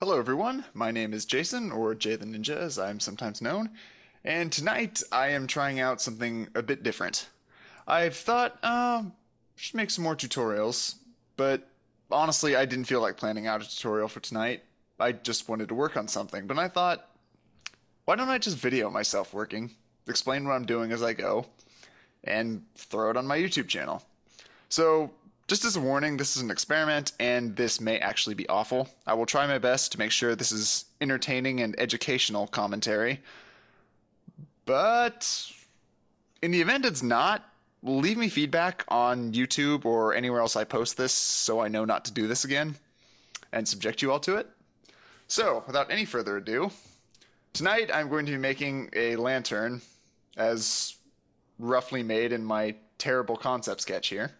Hello everyone, my name is Jason, or Jay the Ninja as I'm sometimes known, and tonight I am trying out something a bit different. I've thought, should make some more tutorials, but honestly I didn't feel like planning out a tutorial for tonight. I just wanted to work on something, but I thought, why don't I just video myself working, explain what I'm doing as I go, and throw it on my YouTube channel. So, just as a warning, this is an experiment and this may actually be awful. I will try my best to make sure this is entertaining and educational commentary. But in the event it's not, leave me feedback on YouTube or anywhere else I post this so I know not to do this again and subject you all to it. So, without any further ado, tonight I'm going to be making a lantern as roughly made in my terrible concept sketch here.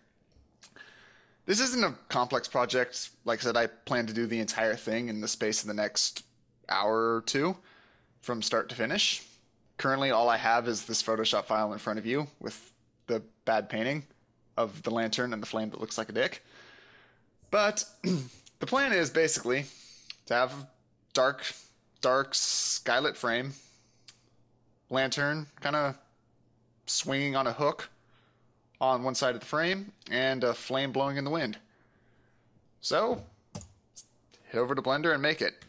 This isn't a complex project. Like I said, I plan to do the entire thing in the space of the next hour or two from start to finish. Currently, all I have is this Photoshop file in front of you with the bad painting of the lantern and the flame that looks like a dick. But the plan is basically to have a dark skylit frame, lantern kind of swinging on a hook on one side of the frame, and a flame blowing in the wind. So, head over to Blender and make it.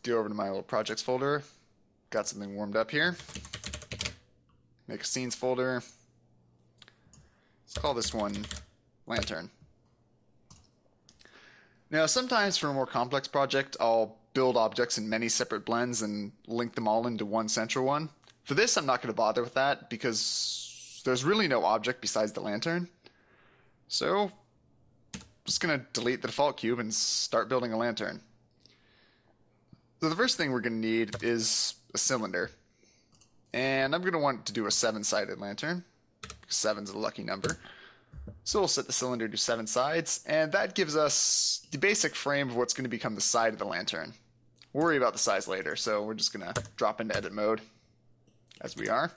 Go over to my little projects folder. Got something warmed up here. Make a scenes folder. Let's call this one Lantern. Now, sometimes for a more complex project, I'll build objects in many separate blends and link them all into one central one. For this, I'm not going to bother with that because there's really no object besides the lantern. So, I'm just going to delete the default cube and start building a lantern. So the first thing we're going to need is a cylinder. And I'm going to want to do a 7-sided lantern, because 7's a lucky number. So we'll set the cylinder to 7 sides, and that gives us the basic frame of what's going to become the side of the lantern. We'll worry about the size later, so we're just going to drop into edit mode. As we are.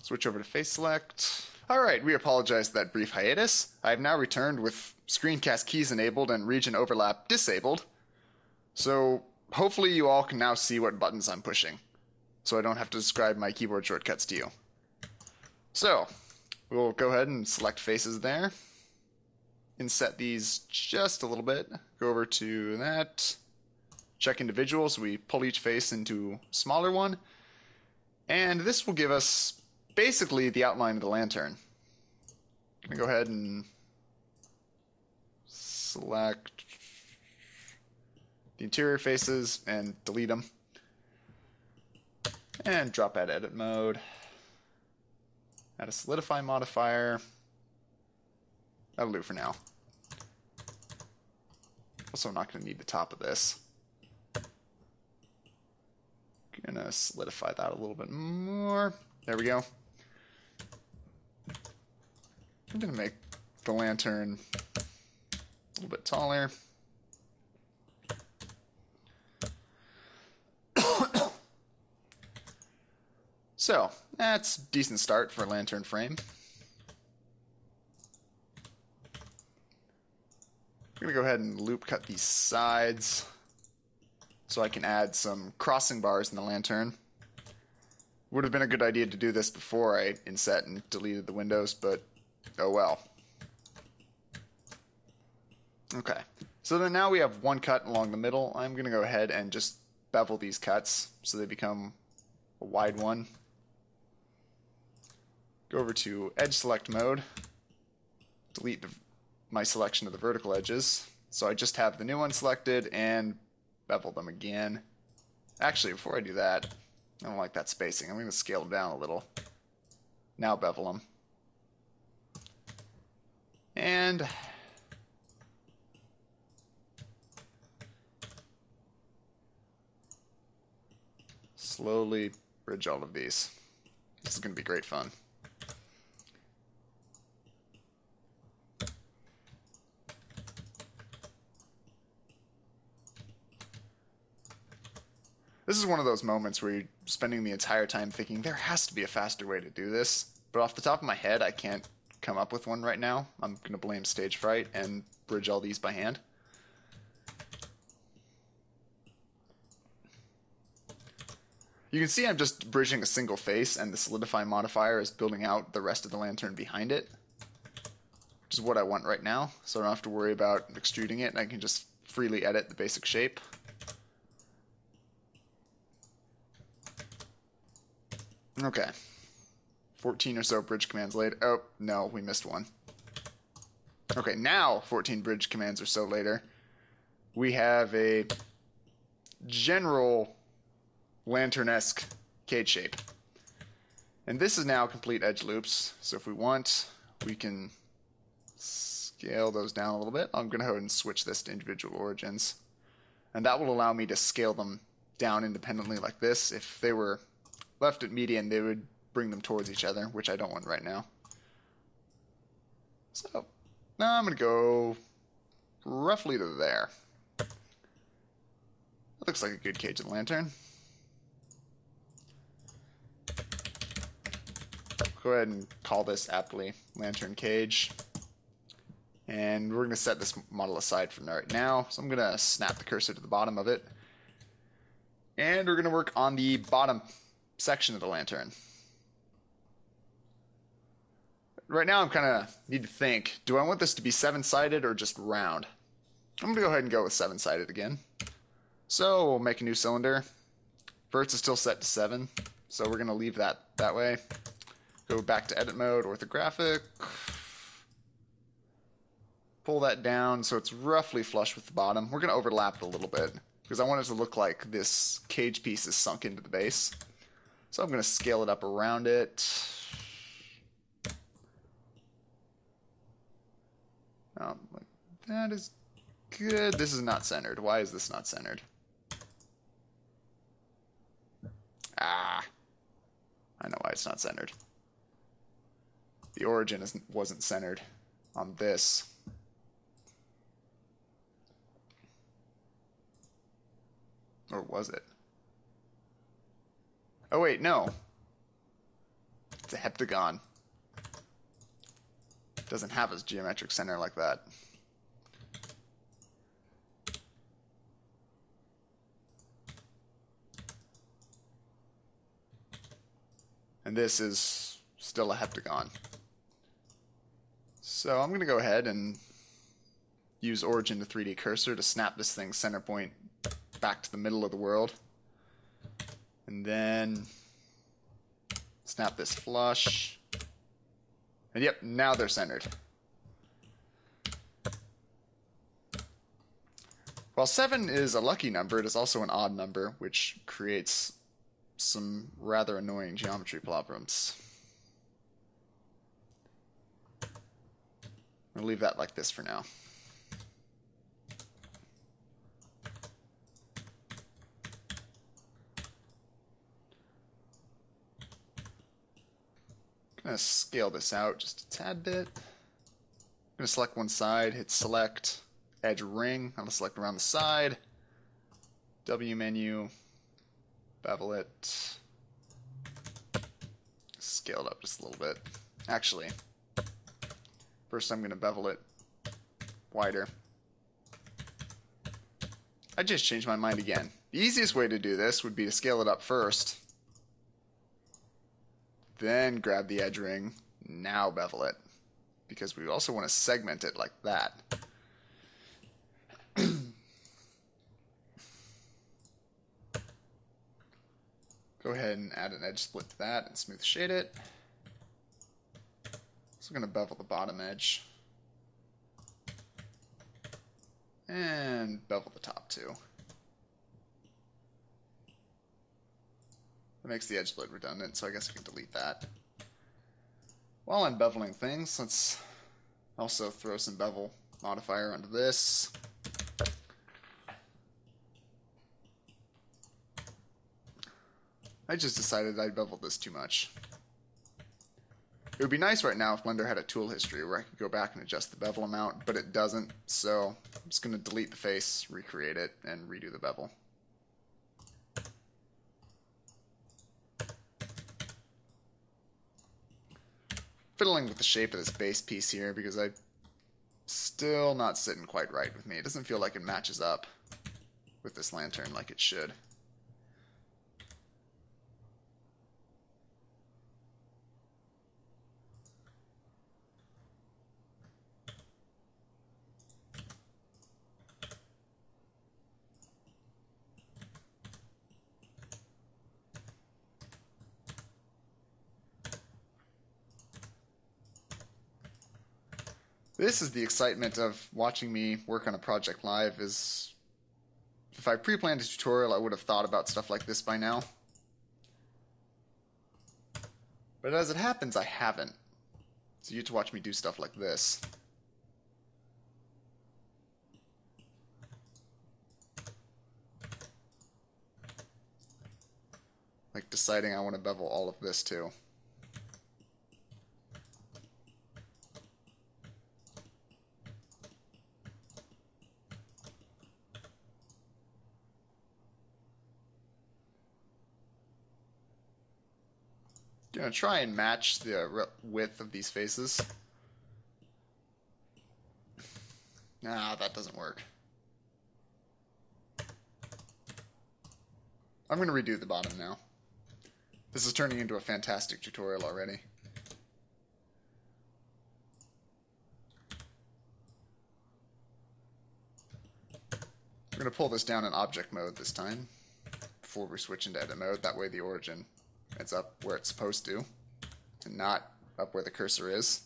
Switch over to face select. Alright, we apologize for that brief hiatus. I have now returned with screencast keys enabled and region overlap disabled. So hopefully you all can now see what buttons I'm pushing, so I don't have to describe my keyboard shortcuts to you. So, we'll go ahead and select faces there. Inset these just a little bit. Go over to that. Check individuals. We pull each face into a smaller one. And this will give us basically the outline of the lantern. I'm going to go ahead and select the interior faces and delete them. And drop at edit mode. Add a solidify modifier. That'll do for now. Also, I'm not going to need the top of this. Gonna solidify that a little bit more. There we go. I'm gonna make the lantern a little bit taller. So, that's a decent start for a lantern frame. I'm gonna go ahead and loop cut these sides so I can add some crossing bars in the lantern. Would have been a good idea to do this before I inset and deleted the windows, but oh well. Okay, so then now we have one cut along the middle. I'm going to go ahead and just bevel these cuts so they become a wide one. Go over to edge select mode, delete my selection of the vertical edges. So I just have the new one selected and bevel them again. Actually, before I do that, I don't like that spacing. I'm going to scale them down a little. Now bevel them. And slowly bridge all of these. This is going to be great fun. This is one of those moments where you're spending the entire time thinking there has to be a faster way to do this, but off the top of my head I can't come up with one right now. I'm going to blame stage fright and bridge all these by hand. You can see I'm just bridging a single face, and the solidify modifier is building out the rest of the lantern behind it, which is what I want right now, so I don't have to worry about extruding it, and I can just freely edit the basic shape. Okay. 14 or so bridge commands later. Oh, no, we missed one. Okay, now 14 bridge commands or so later, we have a general lantern-esque cage shape. And this is now complete edge loops, so if we want, we can scale those down a little bit. I'm going to go ahead and switch this to individual origins. And that will allow me to scale them down independently like this. If they were left at median, they would bring them towards each other, which I don't want right now. So now I'm going to go roughly to there. That looks like a good cage of the lantern. Go ahead and call this aptly lantern cage. And we're going to set this model aside from right now. So I'm going to snap the cursor to the bottom of it. And we're going to work on the bottom section of the lantern. Right now I'm kind of need to think, do I want this to be 7-sided or just round? I'm going to go ahead and go with 7-sided again. So we'll make a new cylinder. Verts is still set to 7, so we're going to leave that that way. Go back to edit mode, orthographic. Pull that down so it's roughly flush with the bottom. We're going to overlap it a little bit because I want it to look like this cage piece is sunk into the base. So I'm going to scale it up around it. That is good. This is not centered. Why is this not centered? Ah, I know why it's not centered. The origin wasn't centered on this. Or was it? Oh wait, no. It's a heptagon. It doesn't have a geometric center like that. And this is still a heptagon. So I'm going to go ahead and use origin to 3D cursor to snap this thing's center point back to the middle of the world. And then snap this flush. And yep, now they're centered. While 7 is a lucky number, it is also an odd number, which creates some rather annoying geometry problems. I'll leave that like this for now. I'm going to scale this out just a tad bit. I'm going to select one side, hit select, edge ring. I'm going to select around the side, W menu, bevel it, scale it up just a little bit. Actually, first I'm going to bevel it wider. I just changed my mind again. The easiest way to do this would be to scale it up first, then grab the edge ring, now bevel it, because we also want to segment it like that. Go ahead and add an edge split to that and smooth shade it. So I'm going to bevel the bottom edge. And bevel the top too. That makes the edge split redundant, so I guess I can delete that. While I'm beveling things, let's also throw some bevel modifier onto this. I just decided I beveled this too much. It would be nice right now if Blender had a tool history where I could go back and adjust the bevel amount, but it doesn't, so I'm just going to delete the face, recreate it, and redo the bevel. fiddling with the shape of this base piece here because I'm still not sitting quite right with me. It doesn't feel like it matches up with this lantern like it should. This is the excitement of watching me work on a project live. Is if I pre-planned a tutorial, I would have thought about stuff like this by now. But as it happens, I haven't. So you get to watch me do stuff like this. Like deciding I want to bevel all of this too. Gonna try and match the width of these faces. Nah, that doesn't work. I'm gonna redo the bottom now. This is turning into a fantastic tutorial already. I'm gonna pull this down in object mode this time before we switch into edit mode. That way the origin ends up where it's supposed to, and not up where the cursor is.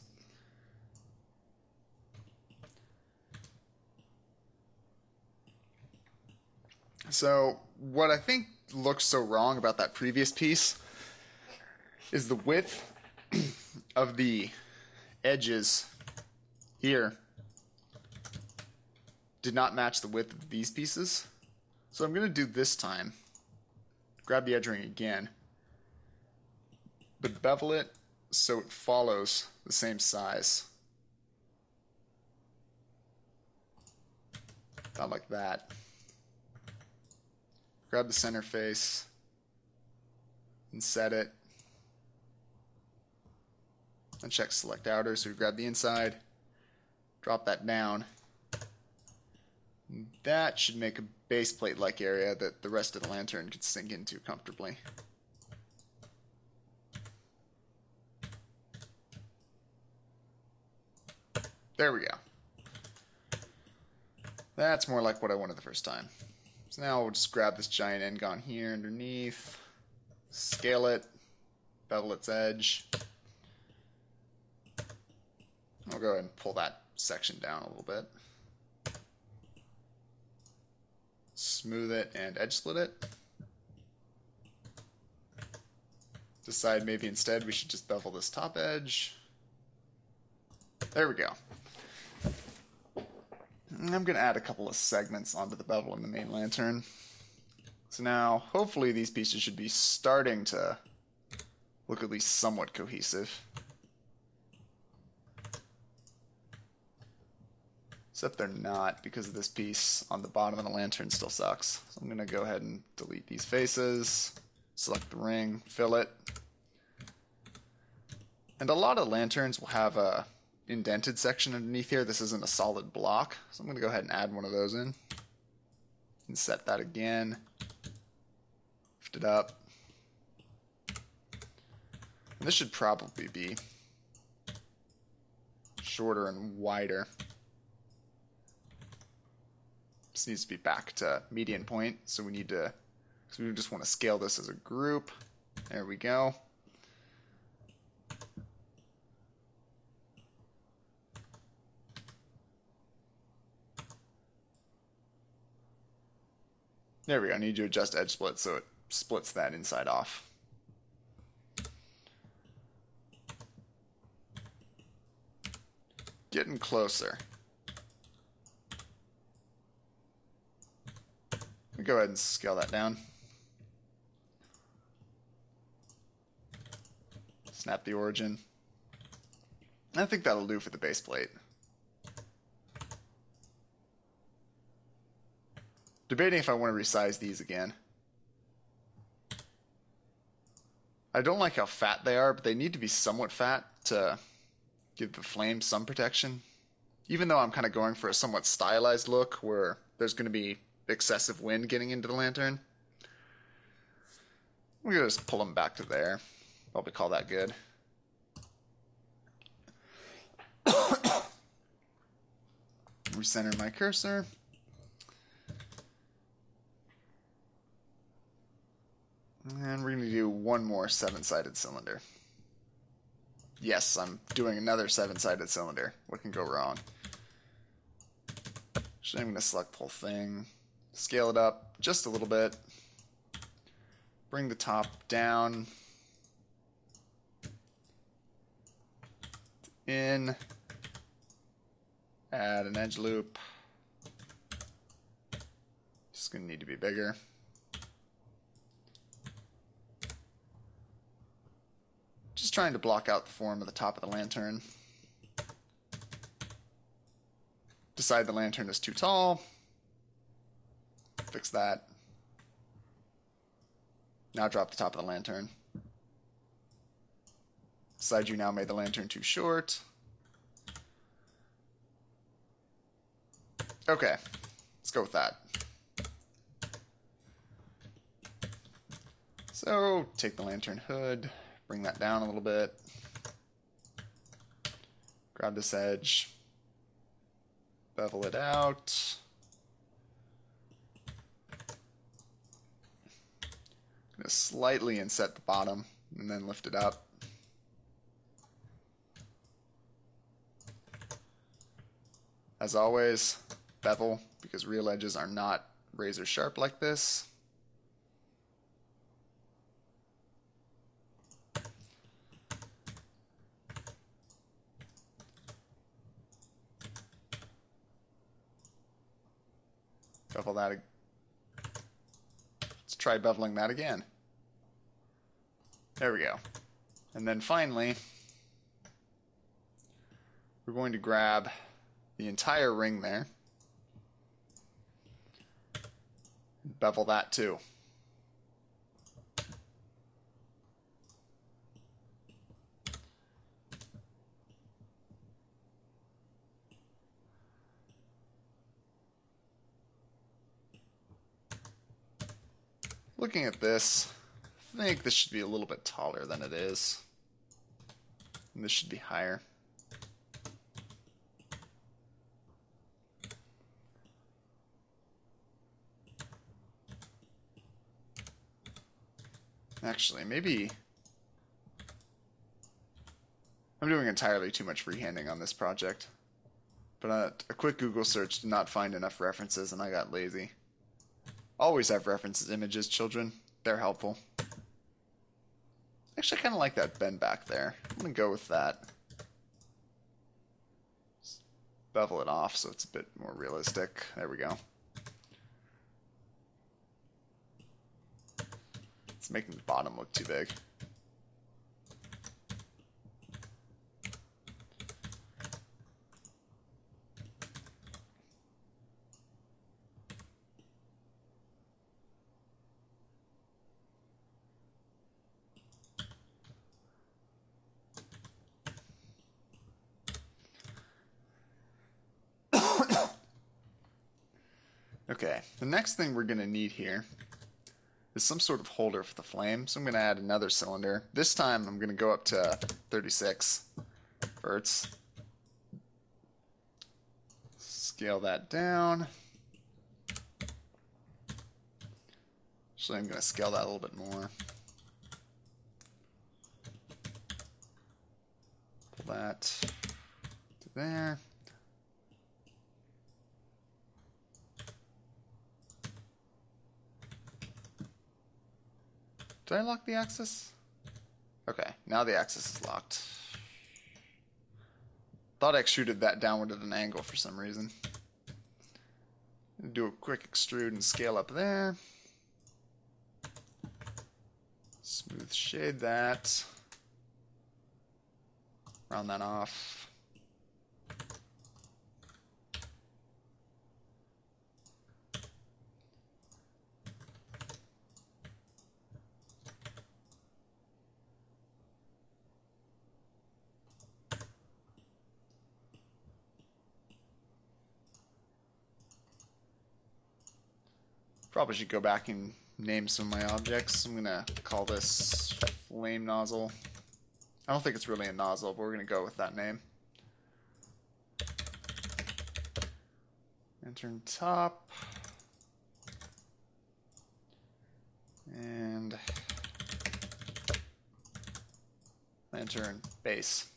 So what I think looks so wrong about that previous piece is the width of the edges here did not match the width of these pieces. So I'm going to do this time, grab the edge ring again, but bevel it so it follows the same size. About like that. Grab the center face and set it. Uncheck select outer, so we grab the inside, drop that down. That should make a base plate like area that the rest of the lantern can sink into comfortably. There we go. That's more like what I wanted the first time. So now we'll just grab this giant end-gon here underneath, scale it, bevel its edge. I'll go ahead and pull that section down a little bit. Smooth it and edge split it. Decide maybe instead we should just bevel this top edge. There we go. I'm going to add a couple of segments onto the bevel in the main lantern. So now, hopefully these pieces should be starting to look at least somewhat cohesive. Except they're not, because this piece on the bottom of the lantern still sucks. So I'm going to go ahead and delete these faces, select the ring, fill it. And a lot of lanterns will have a indented section underneath here. This isn't a solid block, so I'm going to go ahead and add one of those in and set that again, lift it up, and this should probably be shorter and wider. This needs to be back to median point, so we need to, because we just want to scale this as a group. There we go. There we go. I need to adjust edge split so it splits that inside off. Getting closer. We'll go ahead and scale that down. Snap the origin. I think that'll do for the base plate. Debating if I want to resize these again. I don't like how fat they are, but they need to be somewhat fat to give the flame some protection. Even though I'm kind of going for a somewhat stylized look where there's going to be excessive wind getting into the lantern. We're going to just pull them back to there. Probably call that good. Recenter my cursor. And we're going to do one more 7-sided cylinder. Yes, I'm doing another 7-sided cylinder. What can go wrong? Actually, I'm going to select the whole thing. Scale it up just a little bit. Bring the top down. In. Add an edge loop. Just going to need to be bigger. Just trying to block out the form of the top of the lantern. Decide the lantern is too tall. Fix that. Now drop the top of the lantern. Decide you now made the lantern too short. Okay, let's go with that. So, take the lantern hood, bring that down a little bit. Grab this edge, bevel it out. Gonna slightly inset the bottom and then lift it up. As always, bevel, because real edges are not razor sharp like this. Bevel that. Let's try beveling that again. There we go. And then finally, we're going to grab the entire ring there. Bevel that too. Looking at this, I think this should be a little bit taller than it is. And this should be higher. Actually, maybe I'm doing entirely too much freehanding on this project. But a quick Google search did not find enough references and I got lazy. Always have references images, children. They're helpful. Actually, I kind of like that bend back there. I'm going to go with that. Just bevel it off so it's a bit more realistic. There we go. It's making the bottom look too big. Okay, the next thing we're going to need here is some sort of holder for the flame. So I'm going to add another cylinder. This time I'm going to go up to 36 verts. Scale that down. Actually, I'm going to scale that a little bit more. Pull that to there. Did I lock the axis? Okay, now the axis is locked. Thought I extruded that downward at an angle for some reason. Do a quick extrude and scale up there. Smooth shade that. Round that off. Probably should go back and name some of my objects. I'm gonna call this flame nozzle. I don't think it's really a nozzle, but we're gonna go with that name. Lantern top. And lantern base.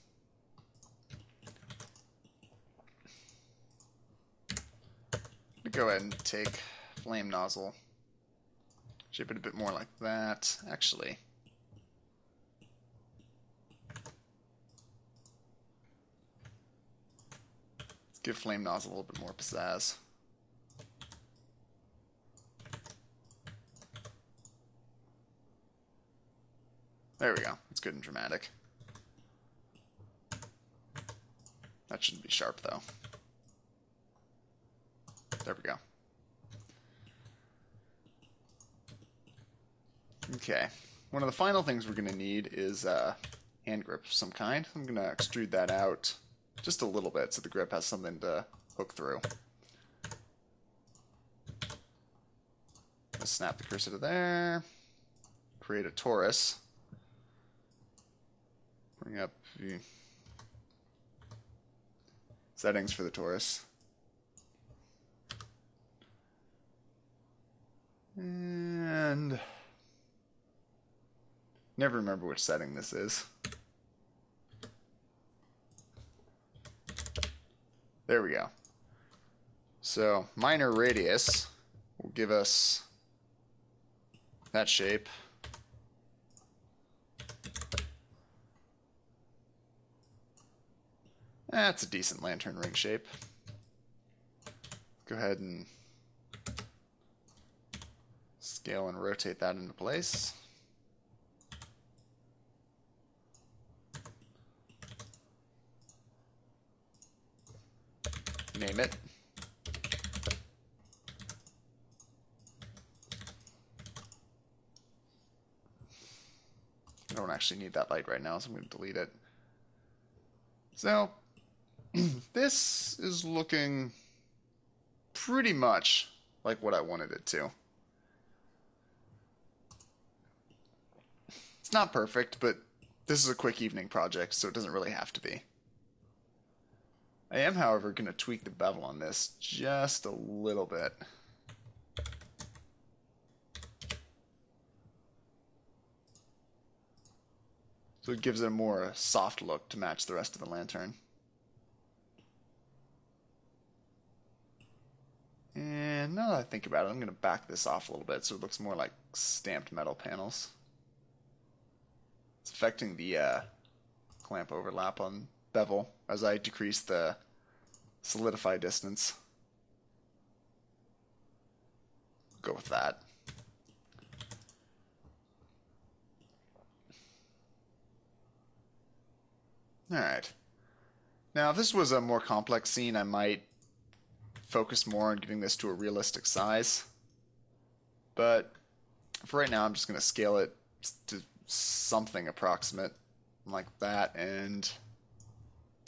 Go ahead and take flame nozzle, shape it a bit more like that. Actually, let's give flame nozzle a little bit more pizzazz. There we go. It's good and dramatic. That shouldn't be sharp though. There we go. Okay. One of the final things we're going to need is a hand grip of some kind. I'm going to extrude that out just a little bit so the grip has something to hook through. Let's snap the cursor to there. Create a torus. Bring up the settings for the torus. And never remember which setting this is. There we go. So minor radius will give us that shape. That's a decent lantern ring shape. Go ahead and scale and rotate that into place. Name it. I don't actually need that light right now, so I'm going to delete it. So, this is looking pretty much like what I wanted it to. It's not perfect, but this is a quick evening project, so it doesn't really have to be. I am, however, going to tweak the bevel on this just a little bit. So it gives it a more soft look to match the rest of the lantern. And now that I think about it, I'm going to back this off a little bit so it looks more like stamped metal panels. It's affecting the clamp overlap on bevel as I decrease the solidify distance. Go with that. Alright. Now, if this was a more complex scene, I might focus more on getting this to a realistic size. But for right now, I'm just going to scale it to something approximate like that, and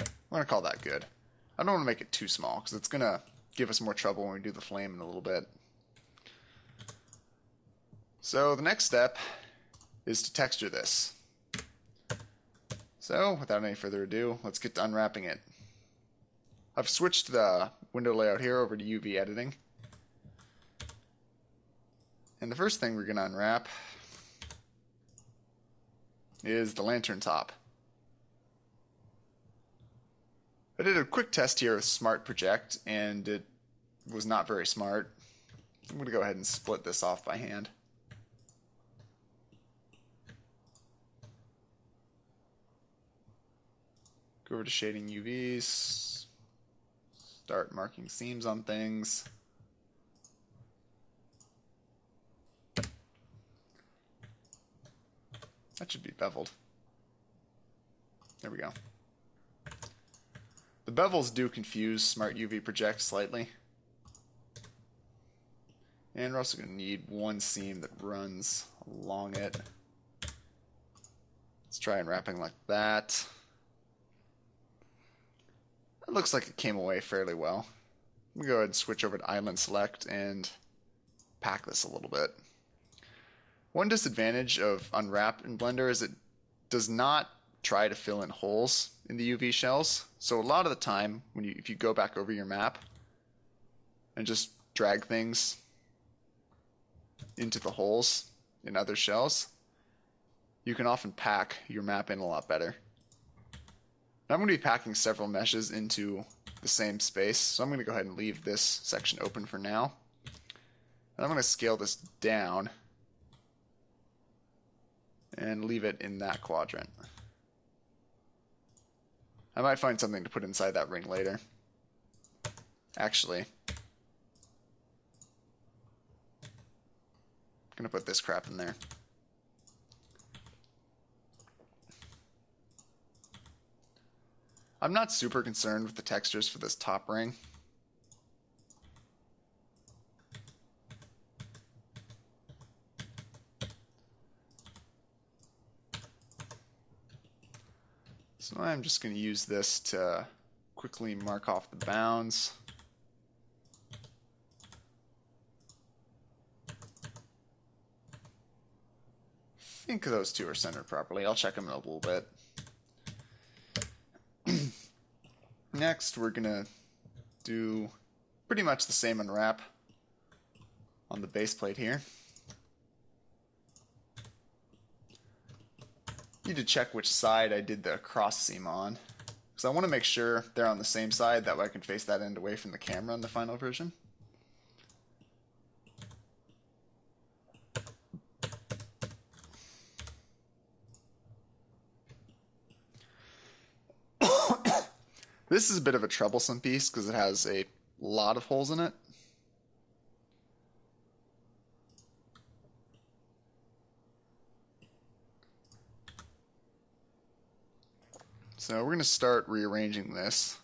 I'm going to call that good. I don't want to make it too small because it's going to give us more trouble when we do the flame in a little bit. So the next step is to texture this. So without any further ado, let's get to unwrapping it. I've switched the window layout here over to UV editing. And the first thing we're going to unwrap is the lantern top. I did a quick test here with Smart Project, and it was not very smart. I'm going to go ahead and split this off by hand. Go over to shading UVs, start marking seams on things. That should be beveled. There we go. The bevels do confuse Smart UV Project slightly. And we're also going to need one seam that runs along it. Let's try unwrapping like that. It looks like it came away fairly well. I'm going to go ahead and switch over to Island Select and pack this a little bit. One disadvantage of unwrap in Blender is it does not try to fill in holes in the UV shells. So a lot of the time, if you go back over your map and just drag things into the holes in other shells, you can often pack your map in a lot better. Now I'm going to be packing several meshes into the same space, so I'm going to go ahead and leave this section open for now. And I'm going to scale this down and leave it in that quadrant. I might find something to put inside that ring later. Actually, I'm going to put this crap in there. I'm not super concerned with the textures for this top ring. So I'm just going to use this to quickly mark off the bounds. I think those two are centered properly. I'll check them in a little bit. Next, we're going to do pretty much the same unwrap on the base plate here. Need to check which side I did the cross seam on, because I want to make sure they're on the same side, that way I can face that end away from the camera in the final version. This is a bit of a troublesome piece because it has a lot of holes in it. So we're going to start rearranging this.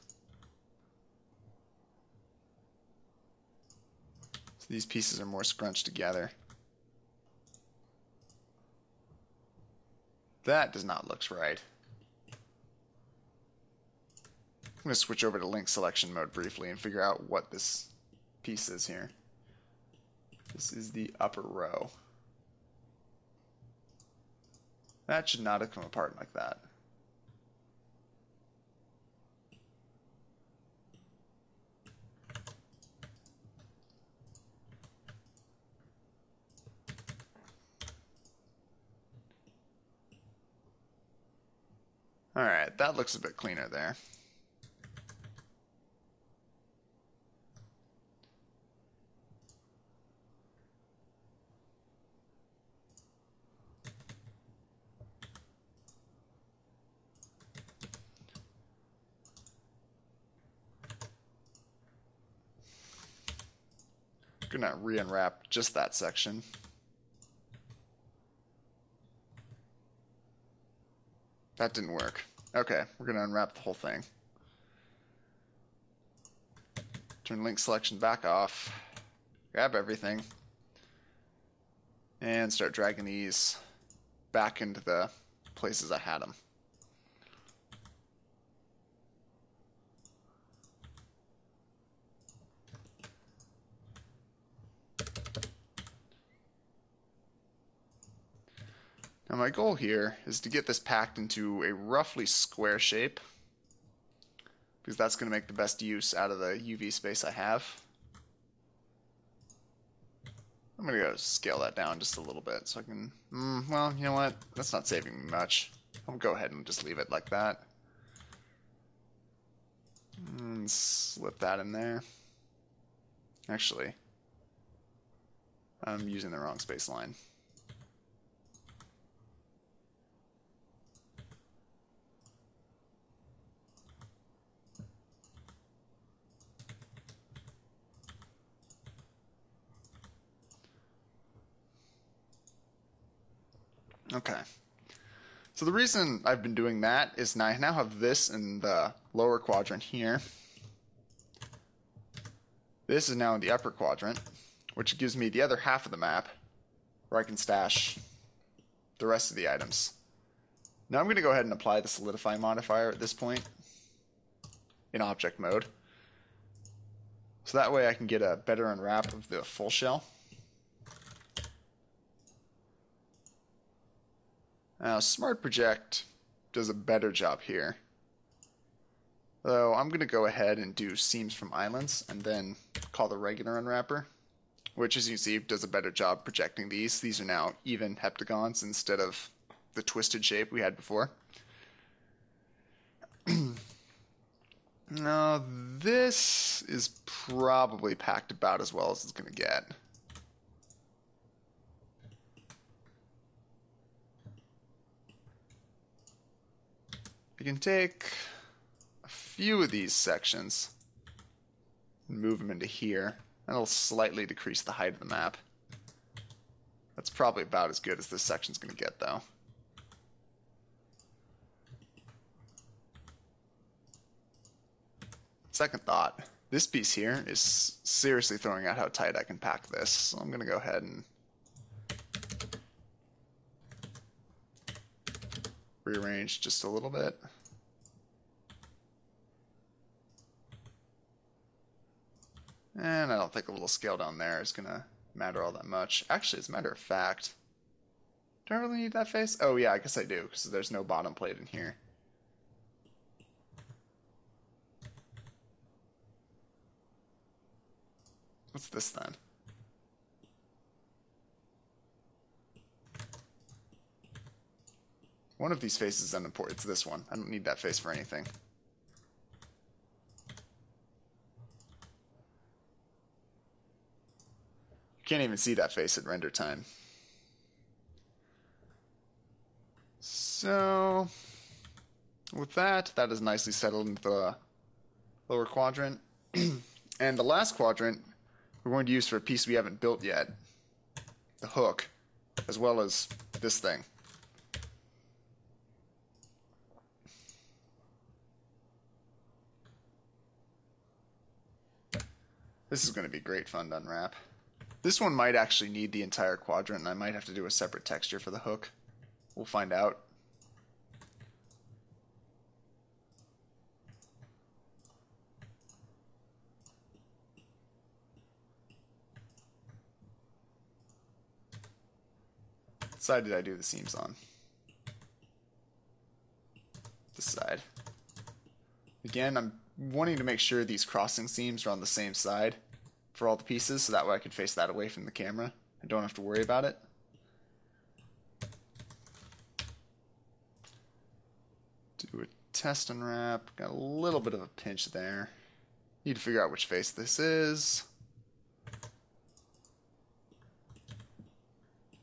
So these pieces are more scrunched together. That does not look right. I'm going to switch over to link selection mode briefly and figure out what this piece is here. This is the upper row. That should not have come apart like that. Alright, that looks a bit cleaner there. Gonna re-unwrap just that section. That didn't work. Okay, we're gonna unwrap the whole thing. Turn link selection back off. Grab everything. And start dragging these back into the places I had them. Now my goal here is to get this packed into a roughly square shape, because that's going to make the best use out of the UV space I have. I'm going to go scale that down just a little bit so I can, well, you know what, that's not saving me much. I'll go ahead and just leave it like that. And slip that in there. Actually, I'm using the wrong space line. Okay, so the reason I've been doing that is I now have this in the lower quadrant here. This is now in the upper quadrant, which gives me the other half of the map where I can stash the rest of the items. Now I'm going to go ahead and apply the solidify modifier at this point in object mode. So that way I can get a better unwrap of the full shell. Now, Smart Project does a better job here. Though I'm going to go ahead and do seams from islands and then call the regular unwrapper, which as you see does a better job projecting these. These are now even heptagons instead of the twisted shape we had before. Now this is probably packed about as well as it's going to get. You can take a few of these sections and move them into here. That'll slightly decrease the height of the map. That's probably about as good as this section's going to get, though. Second thought, this piece here is seriously throwing out how tight I can pack this. So I'm going to go ahead and rearrange just a little bit. And I don't think a little scale down there is going to matter all that much. Actually, as a matter of fact, do I really need that face? Oh yeah, I guess I do, because there's no bottom plate in here. What's this then? One of these faces is unimportant. It's this one. I don't need that face for anything. You can't even see that face at render time. So, with that, that is nicely settled into the lower quadrant. And the last quadrant we're going to use for a piece we haven't built yet. The hook, as well as this thing. This is going to be great fun to unwrap. This one might actually need the entire quadrant, and I might have to do a separate texture for the hook. We'll find out. What side did I do the seams on? This side. Again, I'm wanting to make sure these crossing seams are on the same side for all the pieces, so that way I can face that away from the camera. I don't have to worry about it. Do a test unwrap. Got a little bit of a pinch there. Need to figure out which face this is.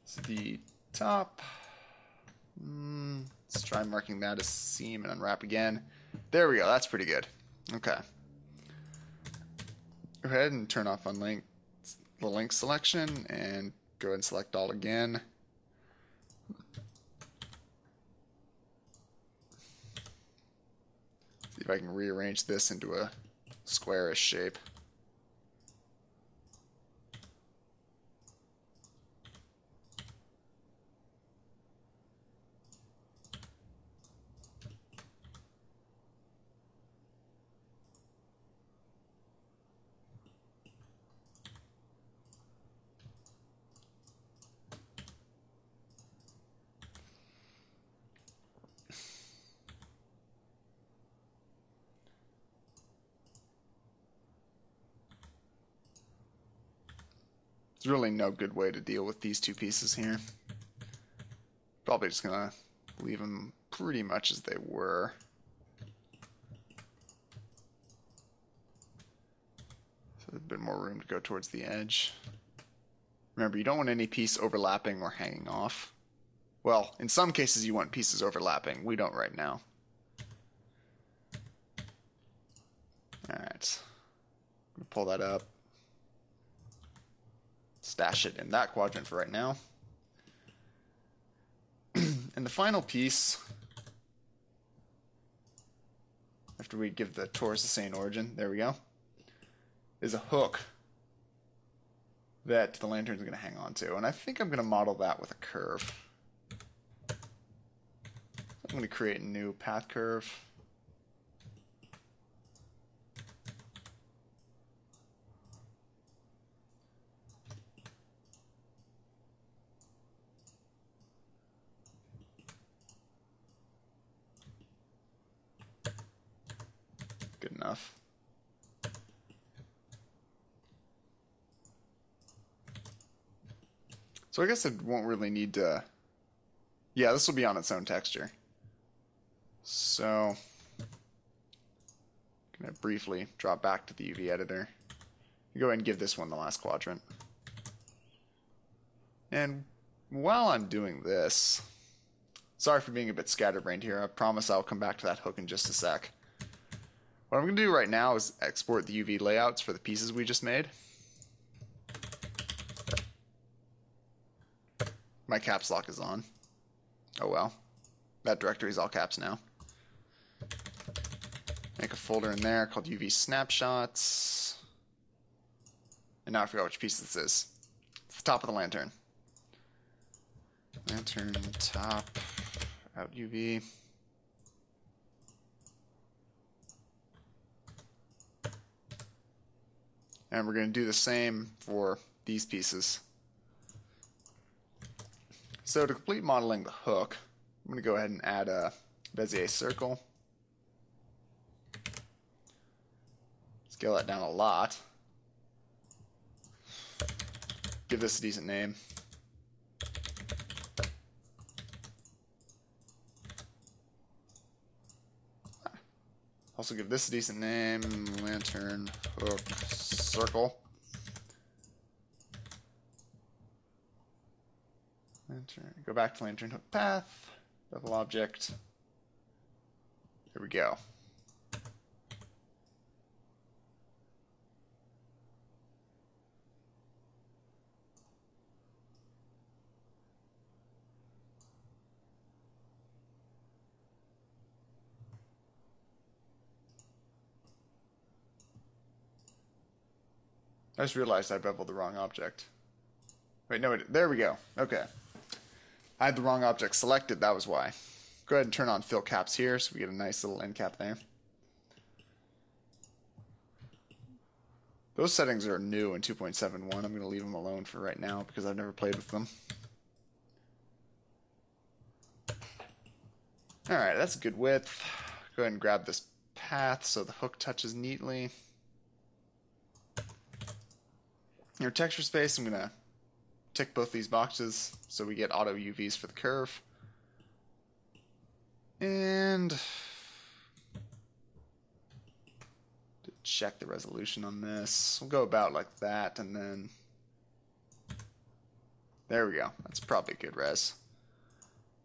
It's the top. Let's try marking that as seam and unwrap again. There we go. That's pretty good. Okay. Go ahead and turn off the link selection and go ahead and select all again. See if I can rearrange this into a squarish shape. There's really no good way to deal with these two pieces here. Probably just gonna leave them pretty much as they were. So a bit more room to go towards the edge. Remember, you don't want any piece overlapping or hanging off. Well, in some cases you want pieces overlapping. We don't right now. Alright. Pull that up. Stash it in that quadrant for right now. And the final piece, after we give the torus the same origin, there we go, is a hook that the lantern's going to hang on to. And I think I'm going to model that with a curve. I'm going to create a new path curve. enough. So I guess it won't really need to... Yeah, this will be on its own texture. So, I'm going to briefly drop back to the UV editor. Go ahead and give this one the last quadrant. And while I'm doing this, sorry for being a bit scatterbrained here. I promise I'll come back to that hook in just a sec. What I'm going to do right now is export the UV layouts for the pieces we just made. My caps lock is on. Oh well. That directory is all caps now. Make a folder in there called UV snapshots. And now I forgot which piece this is. It's the top of the lantern. Lantern top, out UV. And we're going to do the same for these pieces. So to complete modeling the hook, I'm going to go ahead and add a Bezier circle. Scale that down a lot. Give this a decent name. Also give this a decent name, lantern hook circle. Lantern, go back to lantern hook path, bevel object. Here we go. I just realized I beveled the wrong object. Wait, no, there we go. Okay. I had the wrong object selected, that was why. Go ahead and turn on fill caps here so we get a nice little end cap there. Those settings are new in 2.71. I'm going to leave them alone for right now because I've never played with them. Alright, that's a good width. Go ahead and grab this path so the hook touches neatly. Your texture space, I'm going to tick both these boxes so we get auto UVs for the curve. And to check the resolution on this, we'll go about like that, and then there we go. That's probably a good res.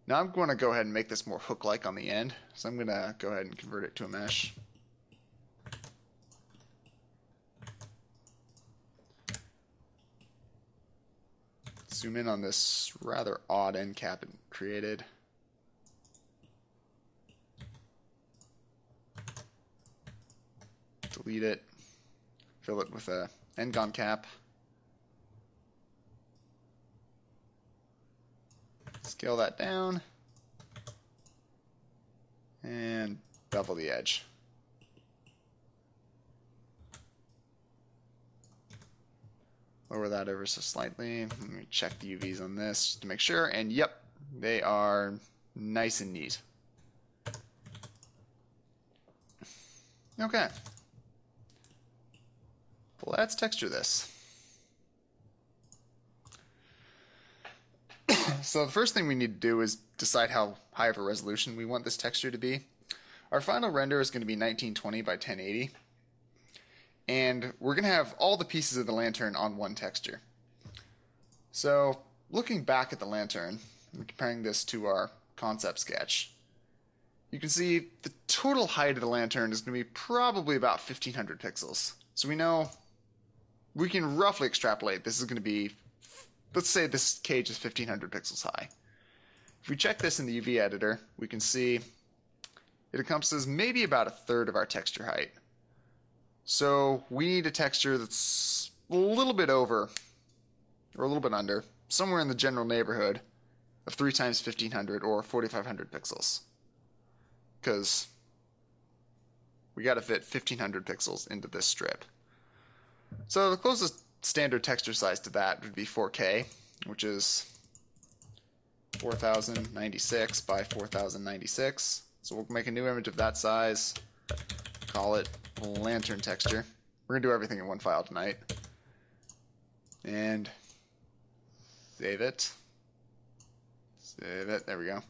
Now I'm going to go ahead and make this more hook-like on the end, so I'm going to go ahead and convert it to a mesh. Zoom in on this rather odd end cap it created. Delete it. Fill it with a end-gone cap. Scale that down. And bevel the edge. Lower that ever so slightly. Let me check the UVs on this just to make sure. And yep, they are nice and neat. Okay. Let's texture this. So the first thing we need to do is decide how high of a resolution we want this texture to be. Our final render is going to be 1920 by 1080. And we're going to have all the pieces of the lantern on one texture. So looking back at the lantern and comparing this to our concept sketch, you can see the total height of the lantern is going to be probably about 1500 pixels. So we know we can roughly extrapolate this is going to be, let's say this cage is 1500 pixels high. If we check this in the UV editor, we can see it encompasses maybe about a third of our texture height. So we need a texture that's a little bit over, or a little bit under, somewhere in the general neighborhood of 3 times 1500 or 4500 pixels. Because we got to fit 1500 pixels into this strip. So the closest standard texture size to that would be 4K, which is 4096 by 4096. So we'll make a new image of that size, call it lantern texture. We're going to do everything in one file tonight. And save it. Save it. There we go.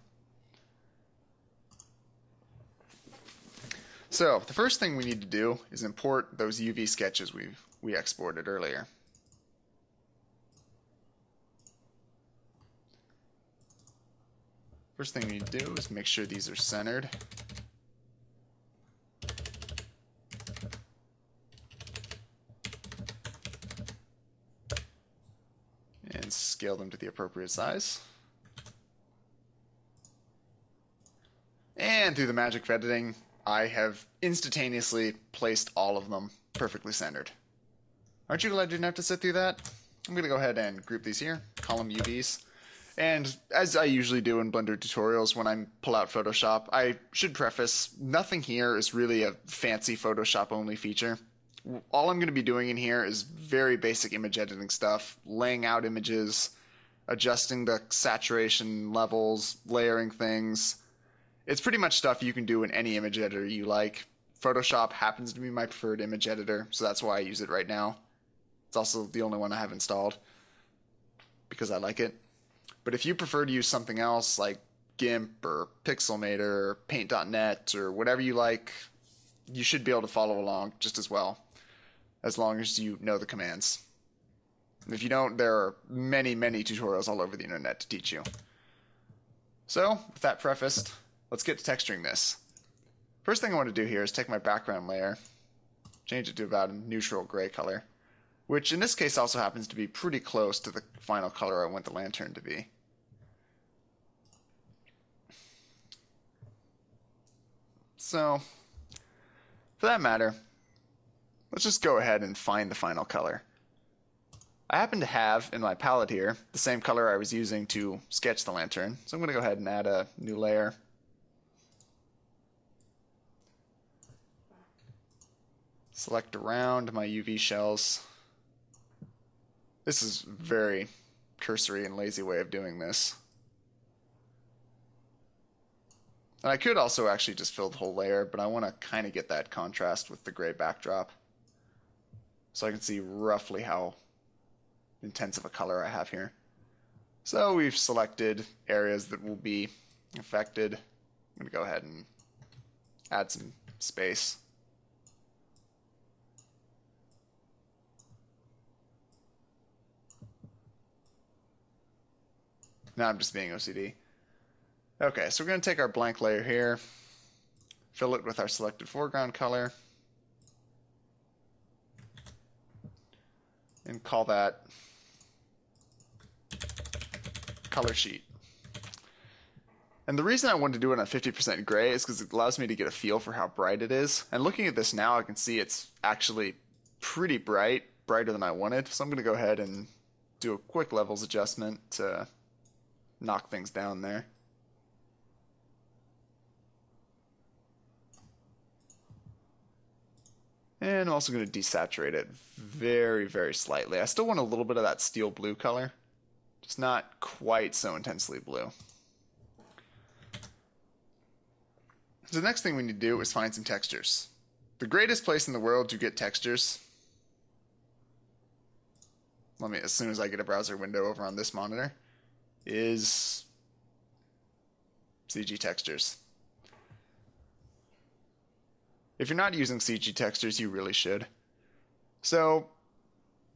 So the first thing we need to do is import those UV sketches we exported earlier. First thing we need to do is make sure these are centered. And scale them to the appropriate size. And through the magic of editing, I have instantaneously placed all of them perfectly centered. Aren't you glad you didn't have to sit through that? I'm going to go ahead and group these here, call them UVs. And as I usually do in Blender tutorials when I pull out Photoshop, I should preface, nothing here is really a fancy Photoshop only feature. All I'm going to be doing in here is very basic image editing stuff, laying out images, adjusting the saturation levels, layering things. It's pretty much stuff you can do in any image editor you like. Photoshop happens to be my preferred image editor, so that's why I use it right now. It's also the only one I have installed because I like it. But if you prefer to use something else like GIMP or Pixelmator or Paint.net or whatever you like, you should be able to follow along just as well, as long as you know the commands. And if you don't, there are many, many tutorials all over the internet to teach you. So, with that prefaced, let's get to texturing this. First thing I want to do here is take my background layer, change it to about a neutral gray color, which in this case also happens to be pretty close to the final color I want the lantern to be. So, for that matter, let's just go ahead and find the final color. I happen to have in my palette here the same color I was using to sketch the lantern, so I'm going to go ahead and add a new layer. Select around my UV shells. This is a very cursory and lazy way of doing this. And I could also actually just fill the whole layer, but I want to kind of get that contrast with the gray backdrop so I can see roughly how intense of a color I have here. So we've selected areas that will be affected. I'm going to go ahead and add some space. Now I'm just being OCD. Okay, so we're going to take our blank layer here, fill it with our selected foreground color, and call that color sheet. And the reason I wanted to do it on 50% gray is because it allows me to get a feel for how bright it is. And looking at this now, I can see it's actually pretty bright, brighter than I wanted. So I'm going to go ahead and do a quick levels adjustment to knock things down there. And I'm also going to desaturate it very, very slightly. I still want a little bit of that steel blue color, just not quite so intensely blue. So the next thing we need to do is find some textures. The greatest place in the world to get textures, as soon as I get a browser window over on this monitor, is CG Textures. If you're not using CG Textures, you really should. So,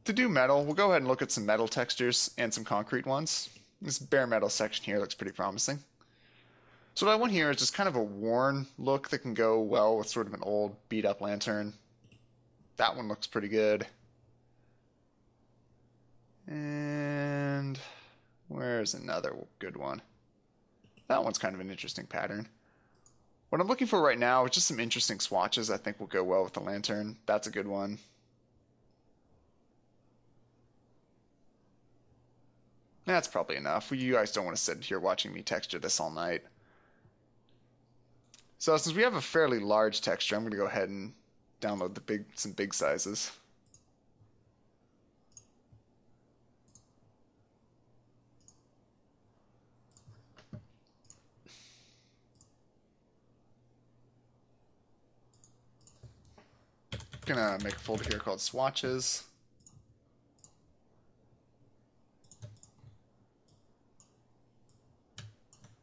to do metal, we'll go ahead and look at some metal textures and some concrete ones. This bare metal section here looks pretty promising. So what I want here is just kind of a worn look that can go well with sort of an old beat up lantern. That one looks pretty good. And where's another good one? That one's kind of an interesting pattern. What I'm looking for right now is just some interesting swatches I think will go well with the lantern. That's a good one. That's probably enough. You guys don't want to sit here watching me texture this all night. So since we have a fairly large texture, I'm going to go ahead and download some big sizes. Gonna make a folder here called swatches.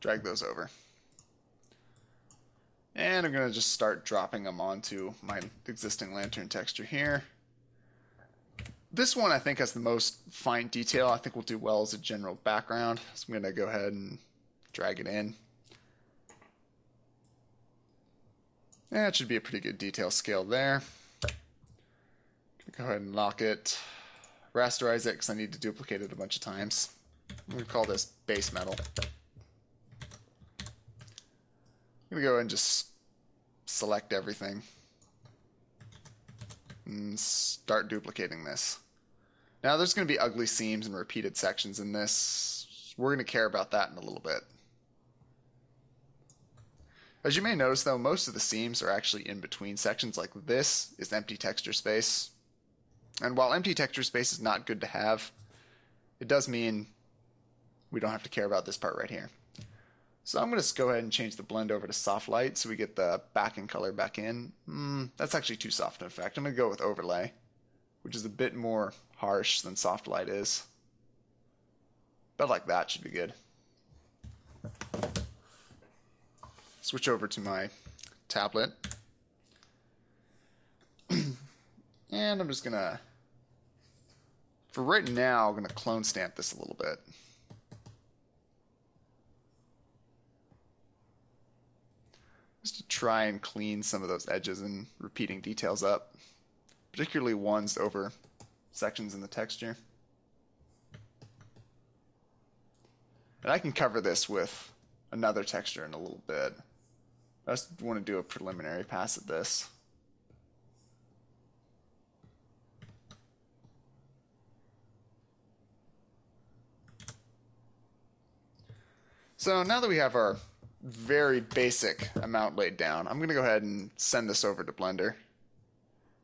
Drag those over. And I'm gonna just start dropping them onto my existing lantern texture here. This one I think has the most fine detail. I think will do well as a general background. So I'm gonna go ahead and drag it in. Yeah, it should be a pretty good detail scale there. Go ahead and lock it, rasterize it because I need to duplicate it a bunch of times. I'm going to call this base metal. I'm going to go ahead and just select everything and start duplicating this. Now there's going to be ugly seams and repeated sections in this. We're going to care about that in a little bit. As you may notice though, most of the seams are actually in between sections. Like this is empty texture space. And while empty texture space is not good to have, it does mean we don't have to care about this part right here. So I'm going to go ahead and change the blend over to soft light so we get the backing color back in. That's actually too soft in effect. I'm going to go with overlay, which is a bit more harsh than soft light is. But like that should be good. Switch over to my tablet. And I'm just going to, for right now, I'm going to clone stamp this a little bit. Just to try and clean some of those edges and repeating details up, particularly ones over sections in the texture. And I can cover this with another texture in a little bit. I just want to do a preliminary pass at this. So now that we have our very basic amount laid down, I'm going to go ahead and send this over to Blender.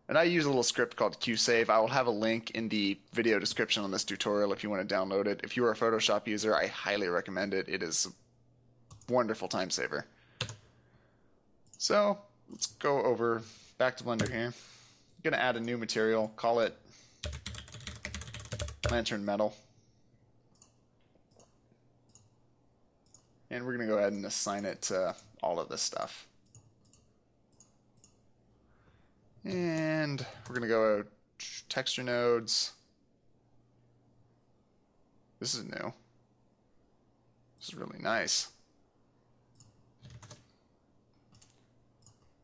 And I use a little script called QSave. I will have a link in the video description on this tutorial if you want to download it. If you are a Photoshop user, I highly recommend it. It is a wonderful time saver. So let's go over back to Blender here. I'm going to add a new material, call it Lantern Metal. And we're going to go ahead and assign it to all of this stuff. And we're going to go texture nodes. This is new. This is really nice.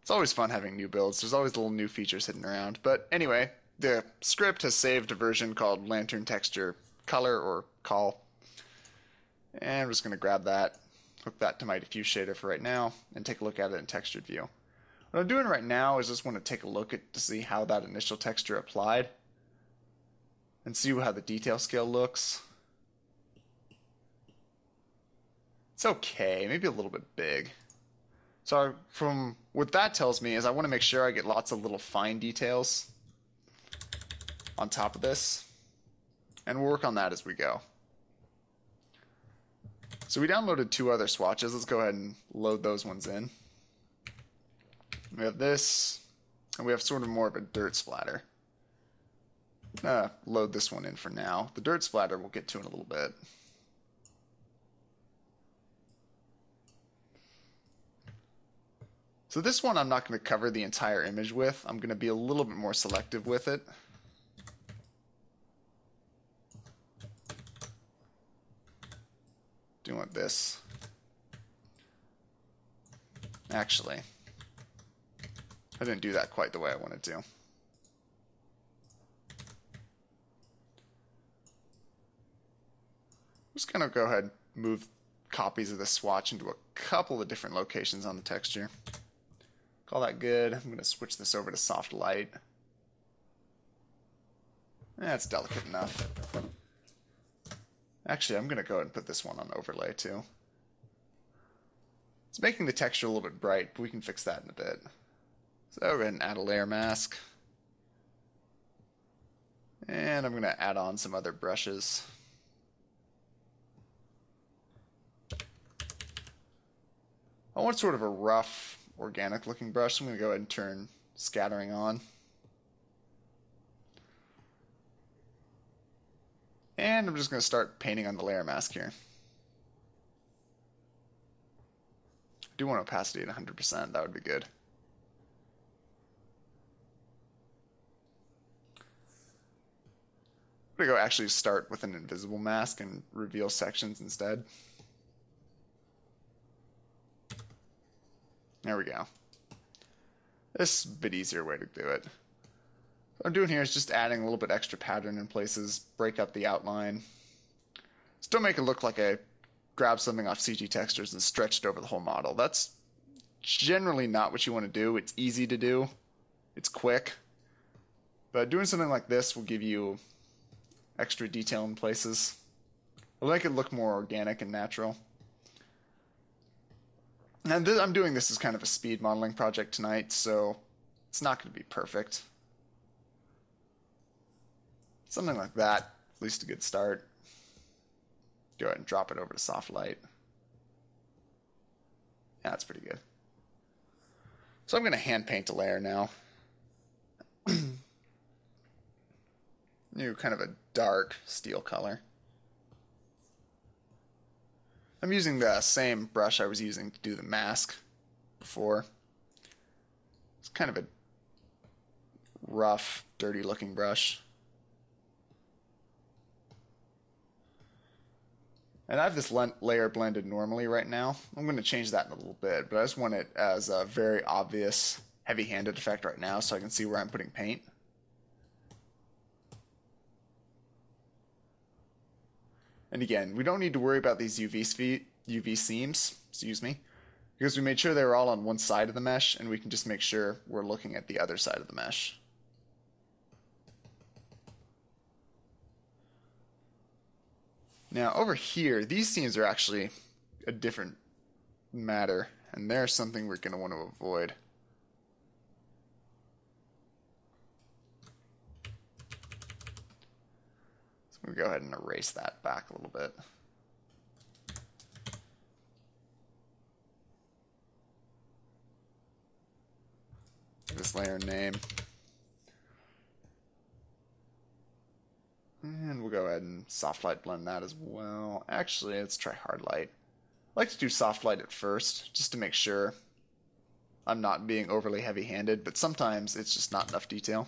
It's always fun having new builds. There's always little new features hidden around. But anyway, the script has saved a version called Lantern Texture Color or Call. And we're just going to grab that, hook that to my diffuse shader for right now, and take a look at it in textured view. What I'm doing right now is just want to take a look at to see how that initial texture applied and see how the detail scale looks. It's okay, maybe a little bit big. So from what that tells me is I want to make sure I get lots of little fine details on top of this, and we'll work on that as we go. So we downloaded 2 other swatches. Let's go ahead and load those ones in. We have this, and we have sort of more of a dirt splatter. Load this one in for now. The dirt splatter we'll get to in a little bit. So this one I'm not going to cover the entire image with. I'm going to be a little bit more selective with it. Doing this. Actually, I didn't do that quite the way I wanted to. I'm just going to go ahead and move copies of the swatch into a couple of different locations on the texture. Call that good. I'm going to switch this over to soft light. That's delicate enough. Actually, I'm going to go ahead and put this one on overlay too. It's making the texture a little bit bright, but we can fix that in a bit. So go ahead and add a layer mask. And I'm going to add on some other brushes. I want sort of a rough, organic looking brush, so I'm going to go ahead and turn scattering on. And I'm just going to start painting on the layer mask here. I do want opacity at 100%, that would be good. I'm going to go actually start with an invisible mask and reveal sections instead. There we go. This is a bit easier way to do it. What I'm doing here is just adding a little bit extra pattern in places, break up the outline. Still make it look like I grabbed something off CG Textures and stretched over the whole model. That's generally not what you want to do. It's easy to do. It's quick. But doing something like this will give you extra detail in places. It'll make it look more organic and natural. And I'm doing this as kind of a speed modeling project tonight, so it's not going to be perfect. Something like that, at least a good start. Go ahead and drop it over to soft light. Yeah, that's pretty good. So I'm going to hand paint a layer now. New kind of a dark steel color. I'm using the same brush I was using to do the mask before. It's kind of a rough, dirty looking brush. And I have this layer blended normally right now. I'm going to change that in a little bit, but I just want it as a very obvious heavy-handed effect right now so I can see where I'm putting paint. And again, we don't need to worry about these UV seams, because we made sure they were all on one side of the mesh, and we can just make sure we're looking at the other side of the mesh. Now over here, these seams are actually a different matter, and they're something we're going to want to avoid. So I'm going to go ahead and erase that back a little bit. This layer name. And we'll go ahead and soft light blend that as well. Actually, let's try hard light. I like to do soft light at first, just to make sure I'm not being overly heavy-handed, but sometimes it's just not enough detail.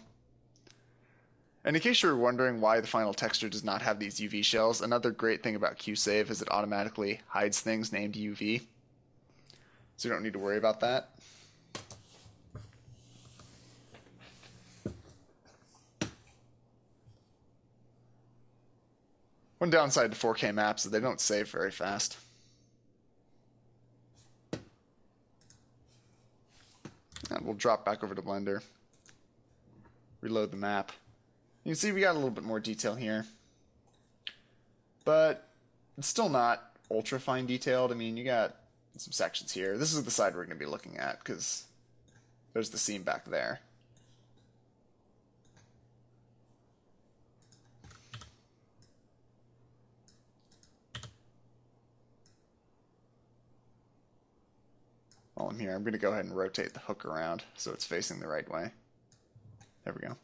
And in case you're wondering why the final texture does not have these UV shells, another great thing about QSave is it automatically hides things named UV. So you don't need to worry about that. One downside to 4K maps is they don't save very fast. And we'll drop back over to Blender. Reload the map. You can see we got a little bit more detail here. But it's still not ultra fine detailed. I mean, you got some sections here. This is the side we're going to be looking at because there's the seam back there. While I'm here, I'm going to go ahead and rotate the hook around so it's facing the right way. There we go.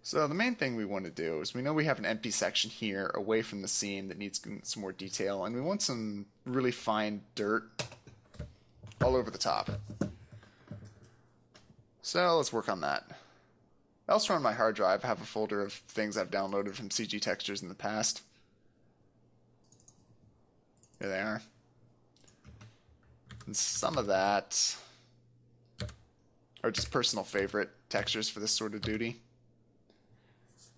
So the main thing we want to do is we know we have an empty section here away from the seam that needs some more detail, and we want some really fine dirt all over the top. So let's work on that. Elsewhere on my hard drive, I have a folder of things I've downloaded from CG Textures in the past. Here they are. And some of that are just personal favorite textures for this sort of duty.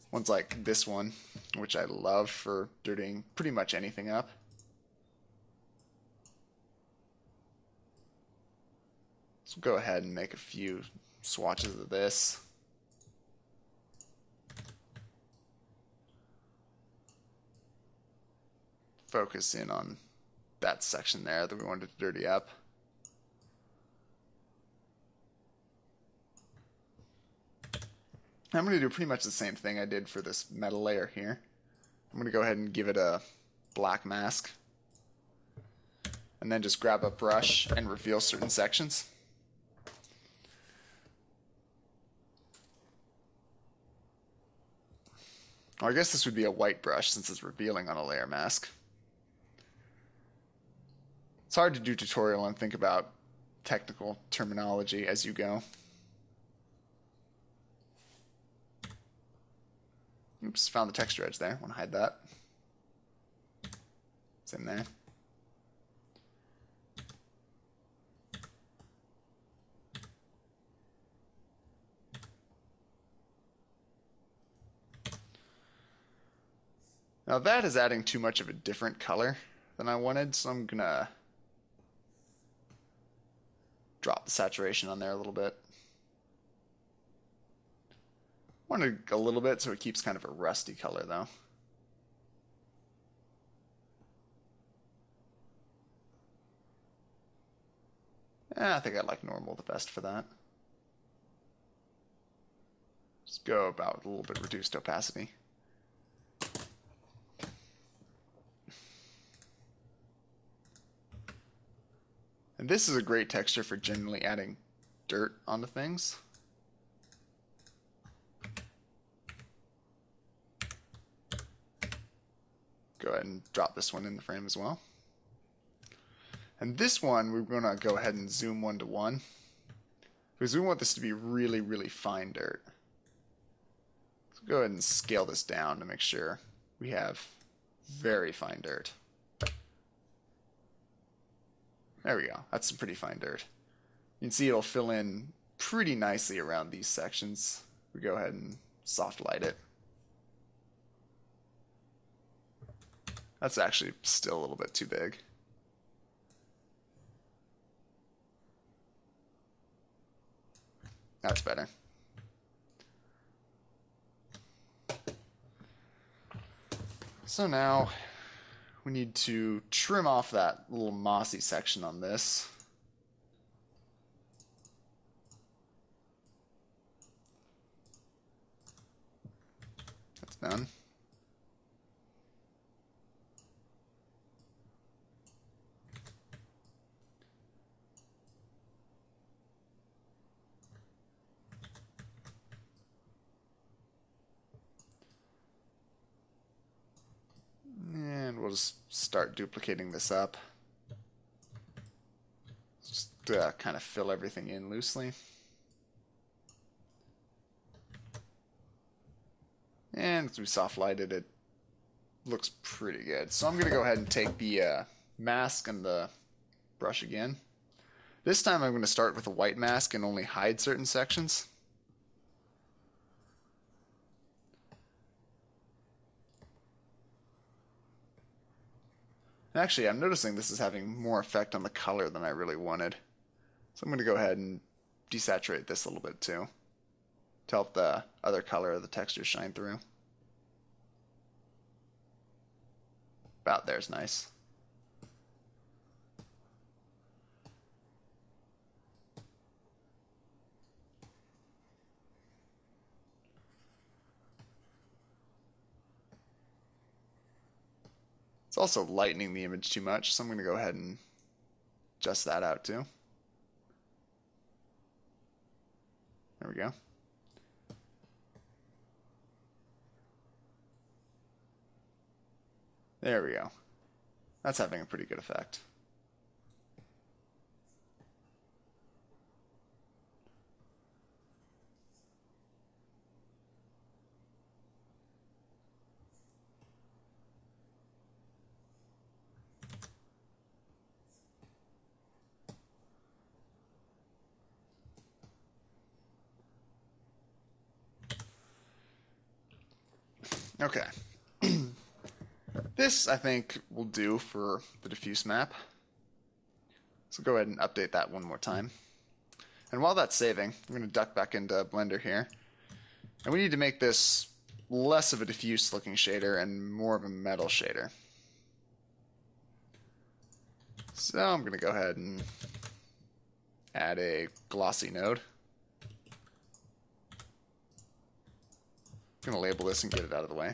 Ones like this one, which I love for dirtying pretty much anything up. So we'll go ahead and make a few swatches of this. Focus in on that section there that we wanted to dirty up. I'm going to do pretty much the same thing I did for this metal layer here. I'm going to go ahead and give it a black mask. And then just grab a brush and reveal certain sections. Or I guess this would be a white brush since it's revealing on a layer mask. It's hard to do tutorial and think about technical terminology as you go. Oops, found the texture edge there. Want to hide that. Same there. Now that is adding too much of a different color than I wanted, so I'm gonna drop the saturation on there a little bit. I wanted a little bit so it keeps kind of a rusty color though. I think I like normal the best for that. Just go about a little bit reduced opacity. And this is a great texture for generally adding dirt onto things. Go ahead and drop this one in the frame as well. And this one, we're going to go ahead and zoom 1:1. Because we want this to be really, really fine dirt. So go ahead and scale this down to make sure we have very fine dirt. There we go. That's some pretty fine dirt. You can see it'll fill in pretty nicely around these sections. We go ahead and soft light it. That's actually still a little bit too big. That's better. So now we need to trim off that little mossy section on this. That's done. And we'll just start duplicating this up. Just kind of fill everything in loosely. And as we soft lighted it, looks pretty good. So I'm going to go ahead and take the mask and the brush again. This time I'm going to start with a white mask and only hide certain sections. Actually, I'm noticing this is having more effect on the color than I really wanted. So I'm going to go ahead and desaturate this a little bit too, to help the other color of the texture shine through. About there's nice. It's also lightening the image too much, so I'm going to go ahead and adjust that out too. There we go. There we go. That's having a pretty good effect. Okay. This, I think, will do for the diffuse map. So go ahead and update that one more time. And while that's saving, I'm going to duck back into Blender here. And we need to make this less of a diffuse looking shader and more of a metal shader. So I'm going to go ahead and add a glossy node. I'm going to label this and get it out of the way.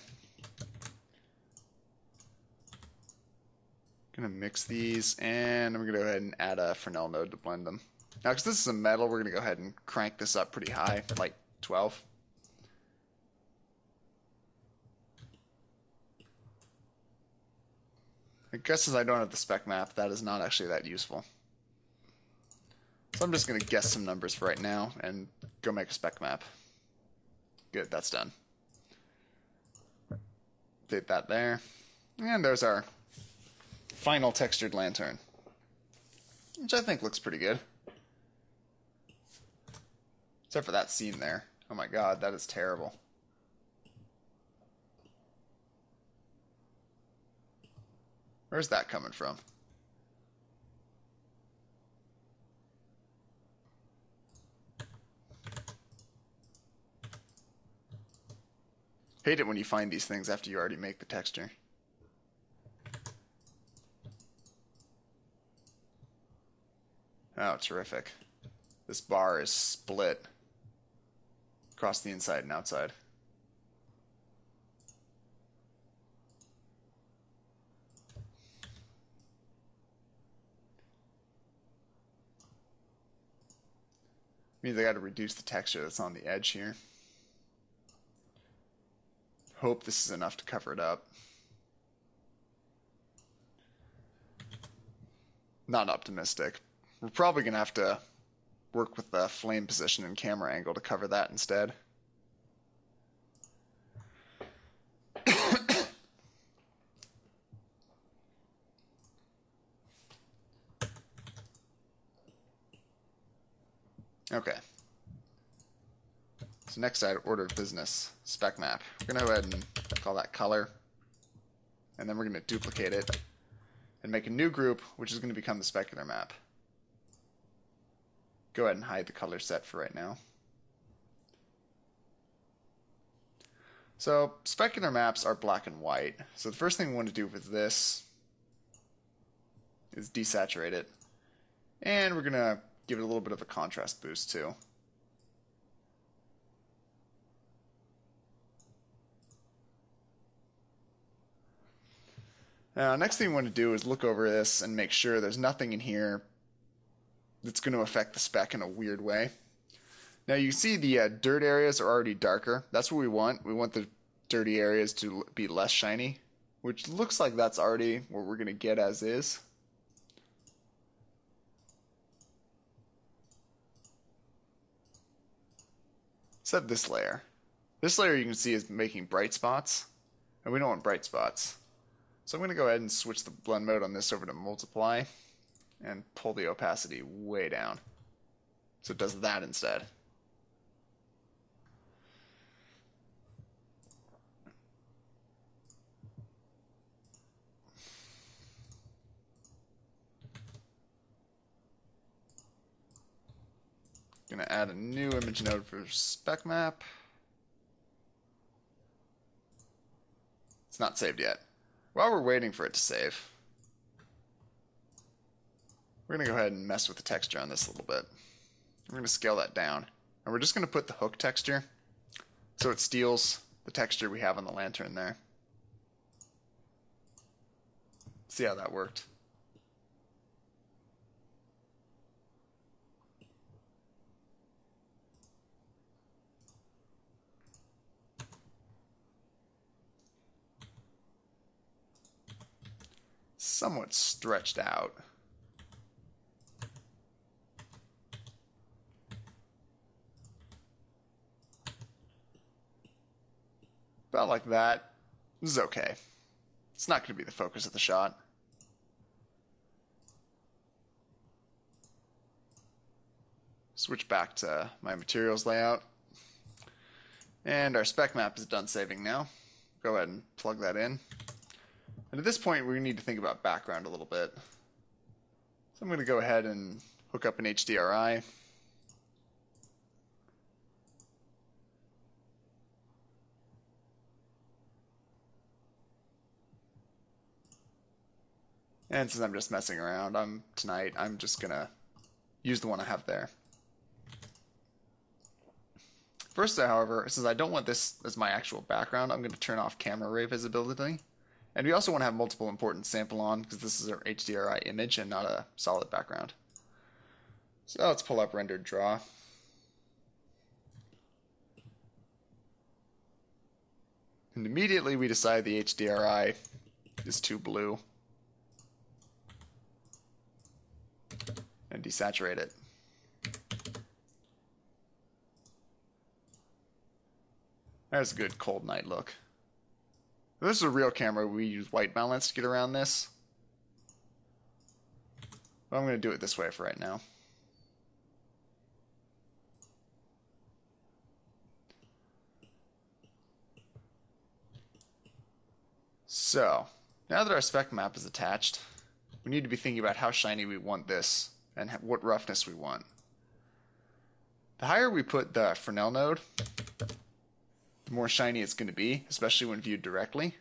Going to mix these, and I'm going to go ahead and add a Fresnel node to blend them. Now, because this is a metal, we're going to go ahead and crank this up pretty high, like 12. I guess since I don't have the spec map, that is not actually that useful. So I'm just going to guess some numbers for right now and go make a spec map. Good, that's done. Update that there. And there's our final textured lantern, which I think looks pretty good. Except for that seam there. Oh my god, that is terrible. Where's that coming from? Hate it when you find these things after you already make the texture. Oh, terrific. This bar is split across the inside and outside. Means I got to reduce the texture that's on the edge here. Hope this is enough to cover it up. Not optimistic. We're probably going to have to work with the flame position and camera angle to cover that instead. Okay. So next order of business, spec map. We're going to go ahead and call that color. And then we're going to duplicate it and make a new group, which is going to become the specular map. Go ahead and hide the color set for right now. So specular maps are black and white. So the first thing we want to do with this is desaturate it. And we're going to give it a little bit of a contrast boost too. Now, next thing we want to do is look over this and make sure there's nothing in here that's going to affect the spec in a weird way. Now you see the dirt areas are already darker. That's what we want. We want the dirty areas to be less shiny, which looks like that's already what we're going to get as is. Except this layer. This layer you can see is making bright spots, and we don't want bright spots. So I'm going to go ahead and switch the blend mode on this over to multiply and pull the opacity way down. So it does that instead. Going to add a new image node for spec map. It's not saved yet. While we're waiting for it to save, we're going to go ahead and mess with the texture on this a little bit. We're going to scale that down. And we're just going to put the hook texture so it steals the texture we have on the lantern there. See how that worked. Somewhat stretched out. About like that. This is okay. It's not going to be the focus of the shot. Switch back to my materials layout. And our spec map is done saving now. Go ahead and plug that in. And at this point, we need to think about background a little bit. So I'm going to go ahead and hook up an HDRI. And since I'm just messing around, tonight, I'm just going to use the one I have there. First, however, since I don't want this as my actual background, I'm going to turn off camera ray visibility. And we also want to have multiple important sample on because this is our HDRI image and not a solid background. So let's pull up rendered draw. And immediately we decide the HDRI is too blue. and desaturate it. There's a good cold night look. If this is a real camera, we use white balance to get around this. But I'm going to do it this way for right now. So, now that our spec map is attached, we need to be thinking about how shiny we want this and what roughness we want. The higher we put the Fresnel node, the more shiny it's going to be, especially when viewed directly.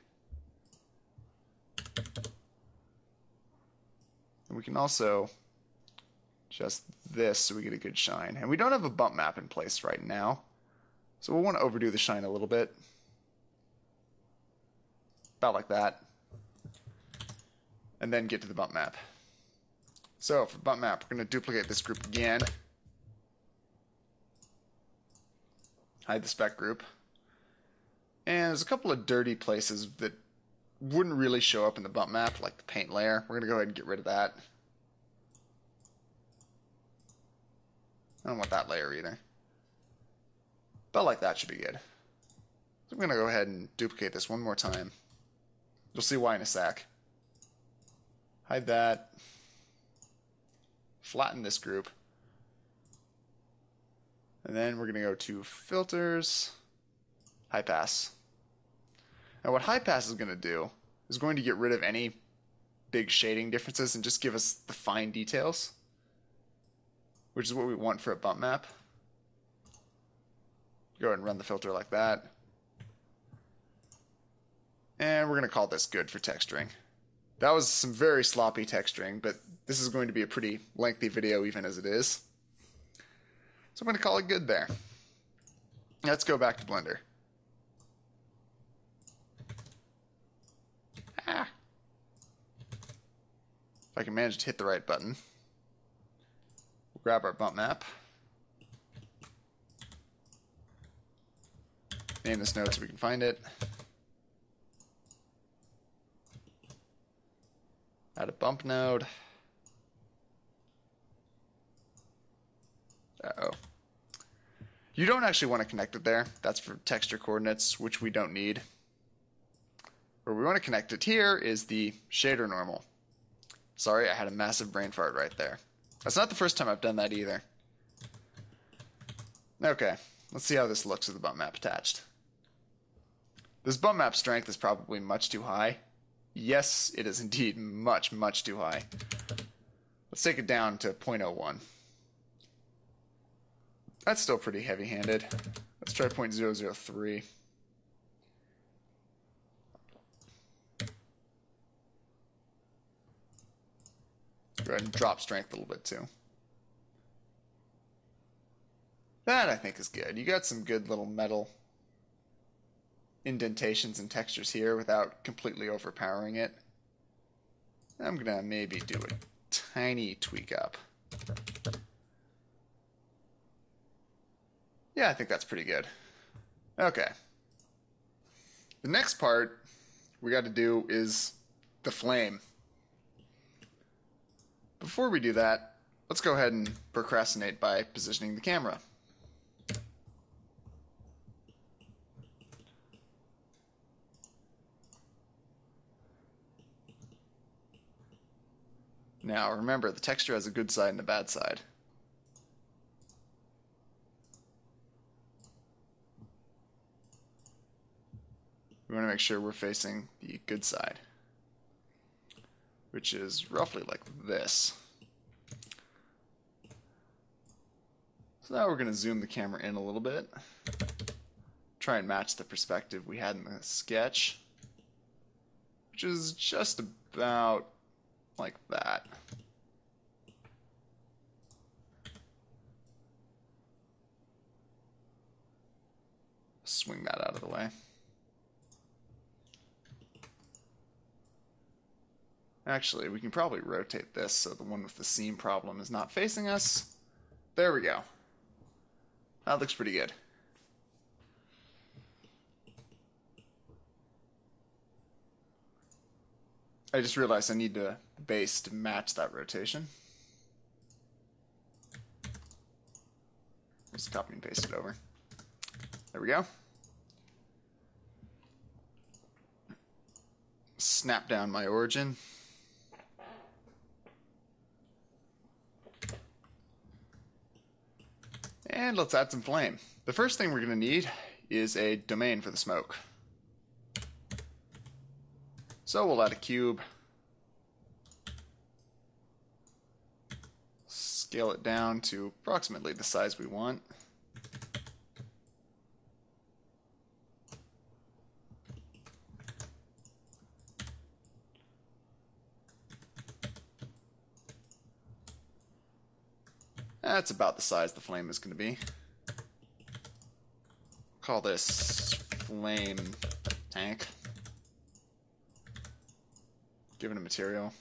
And we can also adjust this so we get a good shine. And we don't have a bump map in place right now, so we'll want to overdo the shine a little bit. About like that. And then get to the bump map. So for bump map, we're going to duplicate this group again. Hide the spec group. And there's a couple of dirty places that wouldn't really show up in the bump map, like the paint layer. We're going to go ahead and get rid of that. I don't want that layer either. But like that should be good. So I'm going to go ahead and duplicate this one more time. You'll see why in a sec. Hide that. Flatten this group. And then we're going to go to filters, high pass. Now what high pass is going to do is going to get rid of any big shading differences and just give us the fine details, which is what we want for a bump map. Go ahead and run the filter like that. And we're going to call this good for texturing. That was some very sloppy texturing, but this is going to be a pretty lengthy video even as it is. So I'm going to call it good there. Let's go back to Blender. If I can manage to hit the right button. We'll grab our bump map. Name this node so we can find it. Add a bump node. Uh-oh. You don't actually want to connect it there. That's for texture coordinates, which we don't need. Where we want to connect it here is the shader normal. Sorry, I had a massive brain fart right there. That's not the first time I've done that either. Okay, let's see how this looks with the bump map attached. This bump map strength is probably much too high. Yes, it is indeed much, much too high. Let's take it down to 0.01. That's still pretty heavy-handed. Let's try 0.003. Go ahead and drop strength a little bit too. That I think is good. You got some good little metal indentations and textures here without completely overpowering it. I'm gonna maybe do a tiny tweak up. Yeah, I think that's pretty good. Okay. The next part we got to do is the flame. Before we do that, let's go ahead and procrastinate by positioning the camera. Now remember, the texture has a good side and a bad side. We want to make sure we're facing the good side, which is roughly like this. So now we're going to zoom the camera in a little bit, try and match the perspective we had in the sketch, which is just about like that. Swing that out of the way. Actually, we can probably rotate this so the one with the seam problem is not facing us. There we go. That looks pretty good. I just realized I need the base to match that rotation. Just copy and paste it over. There we go. Snap down my origin. And let's add some flame. The first thing we're going to need is a domain for the smoke. So we'll add a cube. Scale it down to approximately the size we want. That's about the size the flame is going to be. Call this flame tank. Give it a material.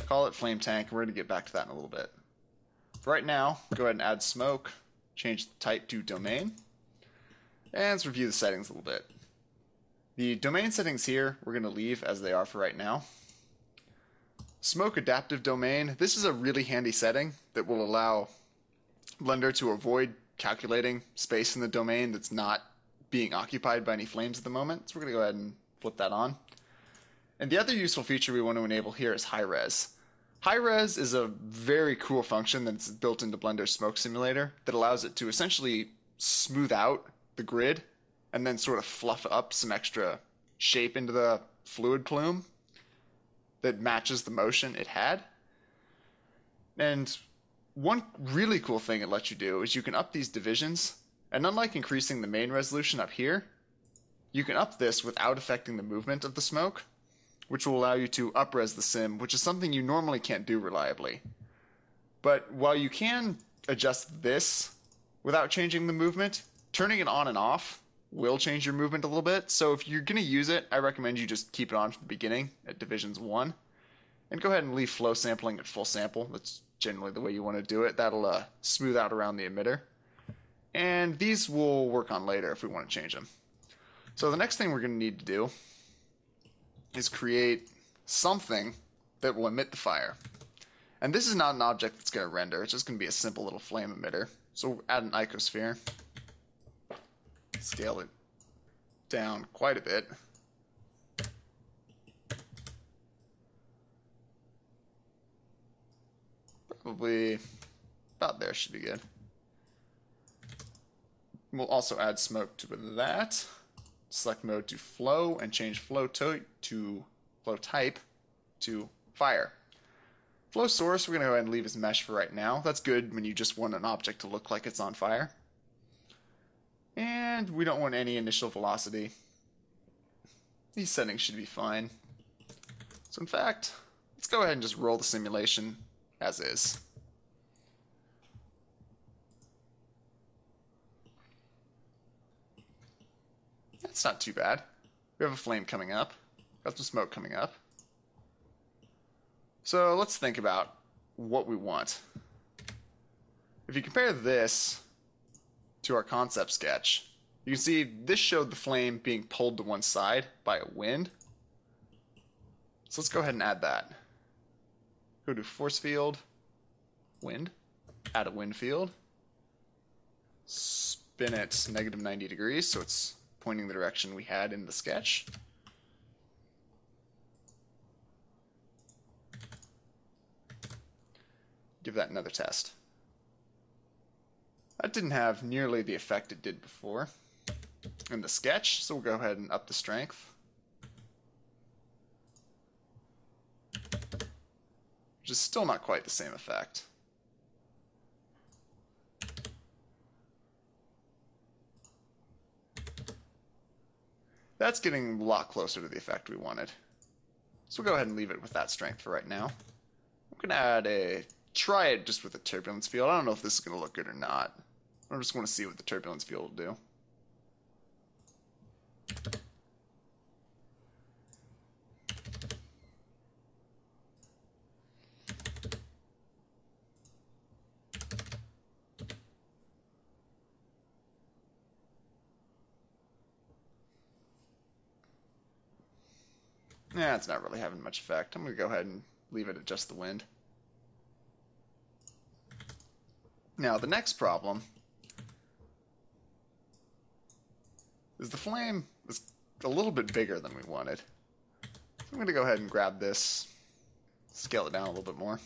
Call it flame tank. We're going to get back to that in a little bit. For right now, go ahead and add smoke. Change the type to domain. And let's review the settings a little bit. The domain settings here, we're going to leave as they are for right now. Smoke adaptive domain. This is a really handy setting that will allow Blender to avoid calculating space in the domain that's not being occupied by any flames at the moment. So we're going to go ahead and flip that on. And the other useful feature we want to enable here is high res. High res is a very cool function that's built into Blender's smoke simulator that allows it to essentially smooth out the grid and then sort of fluff up some extra shape into the fluid plume that matches the motion it had. And one really cool thing it lets you do is you can up these divisions, and unlike increasing the main resolution up here, you can up this without affecting the movement of the smoke, which will allow you to up-res the sim, which is something you normally can't do reliably. But while you can adjust this without changing the movement, turning it on and off will change your movement a little bit. So if you're going to use it, I recommend you just keep it on from the beginning at divisions 1. And go ahead and leave flow sampling at full sample. That's generally the way you want to do it. That'll smooth out around the emitter. And these we'll work on later if we want to change them. So the next thing we're going to need to do is create something that will emit the fire. And this is not an object that's going to render. It's just going to be a simple little flame emitter. So we'll add an icosphere. Scale it down quite a bit. Probably about there should be good. We'll also add smoke to that. Select mode to flow and change flow type to fire. Flow source, we're going to go ahead and leave as mesh for right now. That's good when you just want an object to look like it's on fire. And we don't want any initial velocity. These settings should be fine. So in fact, let's go ahead and just roll the simulation as is. That's not too bad. We have a flame coming up. Got some smoke coming up. So let's think about what we want. If you compare this to our concept sketch, you can see this showed the flame being pulled to one side by a wind. So let's go ahead and add that. Go to force field, wind, add a wind field, spin it negative 90 degrees so it's pointing the direction we had in the sketch. Give that another test. That didn't have nearly the effect it did before in the sketch, so we'll go ahead and up the strength. Which is still not quite the same effect. That's getting a lot closer to the effect we wanted. So we'll go ahead and leave it with that strength for right now. I'm going to try it just with a turbulence field. I don't know if this is going to look good or not. I just want to see what the turbulence field will do. Yeah, it's not really having much effect. I'm going to go ahead and leave it at just the wind. Now, the next problem is the flame is a little bit bigger than we wanted. So I'm going to go ahead and grab this, scale it down a little bit more.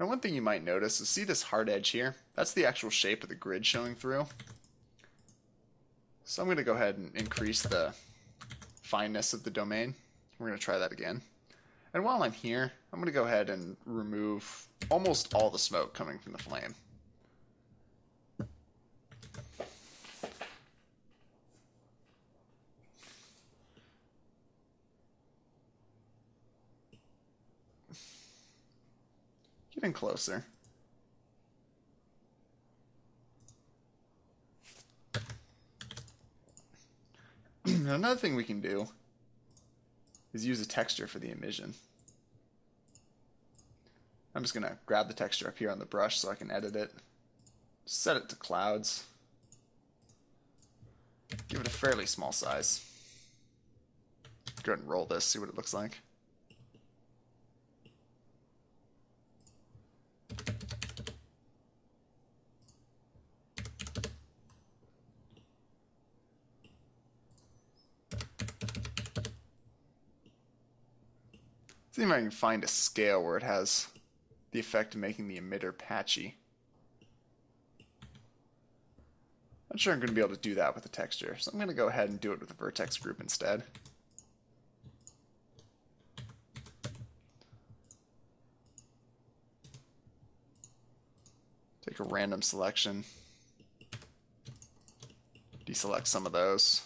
Now, one thing you might notice is, see this hard edge here? That's the actual shape of the grid showing through. So I'm going to go ahead and increase the fineness of the domain. We're going to try that again. And while I'm here, I'm going to go ahead and remove almost all the smoke coming from the flame. Getting closer. Another thing we can do is use a texture for the emission. I'm just going to grab the texture up here on the brush so I can edit it. Set it to clouds. Give it a fairly small size. Go ahead and roll this, see what it looks like. See if I can find a scale where it has the effect of making the emitter patchy. I'm not sure I'm going to be able to do that with the texture, so I'm going to go ahead and do it with a vertex group instead. Take a random selection, deselect some of those.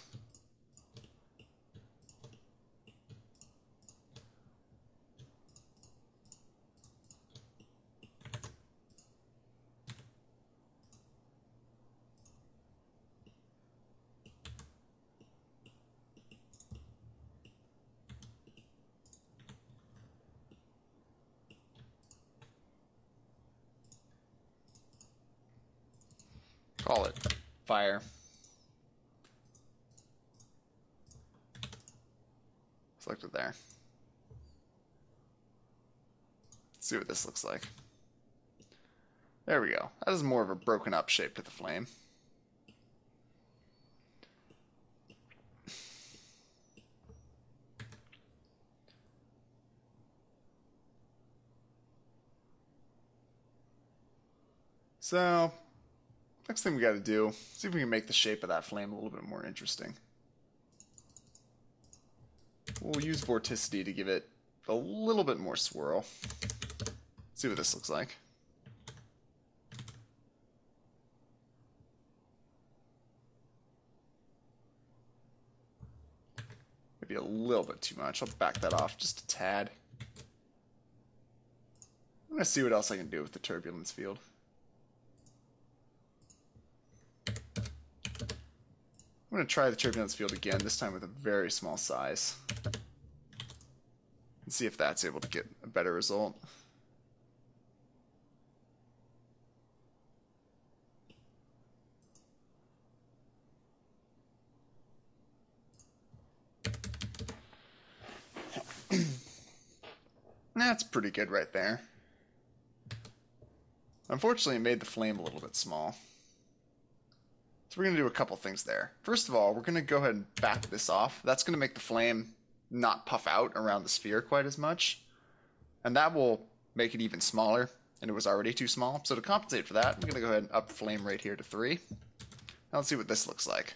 Call it fire. Select it there. Let's see what this looks like. There we go. That is more of a broken up shape to the flame. So, next thing we got to do, see if we can make the shape of that flame a little bit more interesting. We'll use vorticity to give it a little bit more swirl. See what this looks like. Maybe a little bit too much. I'll back that off just a tad. I'm going to see what else I can do with the turbulence field. I'm going to try the turbulence field again, this time with a very small size. And see if that's able to get a better result. That's pretty good right there. Unfortunately, it made the flame a little bit small. So we're going to do a couple things there. First of all, we're going to go ahead and back this off. That's going to make the flame not puff out around the sphere quite as much. And that will make it even smaller, and it was already too small. So to compensate for that, I'm going to go ahead and up flame rate here to 3. Now let's see what this looks like.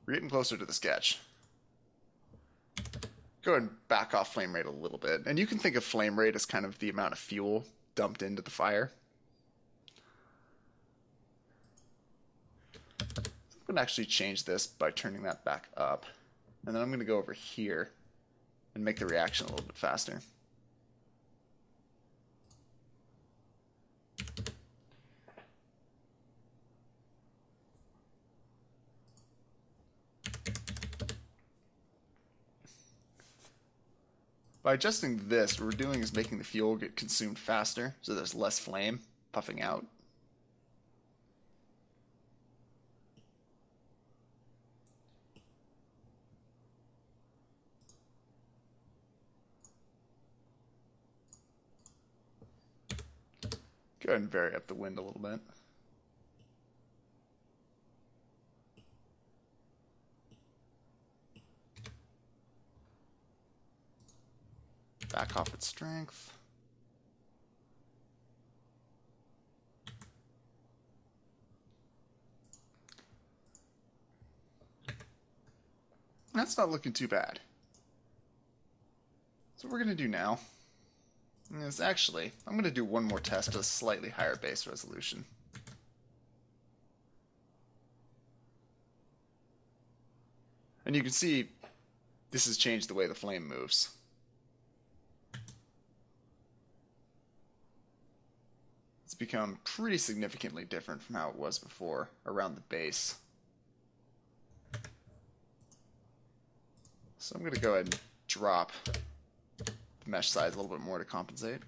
We're getting closer to the sketch. Go ahead and back off flame rate a little bit. And you can think of flame rate as kind of the amount of fuel dumped into the fire. I'm going to actually change this by turning that back up. And then I'm going to go over here and make the reaction a little bit faster. By adjusting this, what we're doing is making the fuel get consumed faster, so there's less flame puffing out. Go ahead and vary up the wind a little bit. Back off its strength. That's not looking too bad. So what we're going to do now is actually, I'm going to do one more test at a slightly higher base resolution. And you can see this has changed the way the flame moves. It's become pretty significantly different from how it was before around the base. So I'm going to go ahead and drop the mesh size a little bit more to compensate.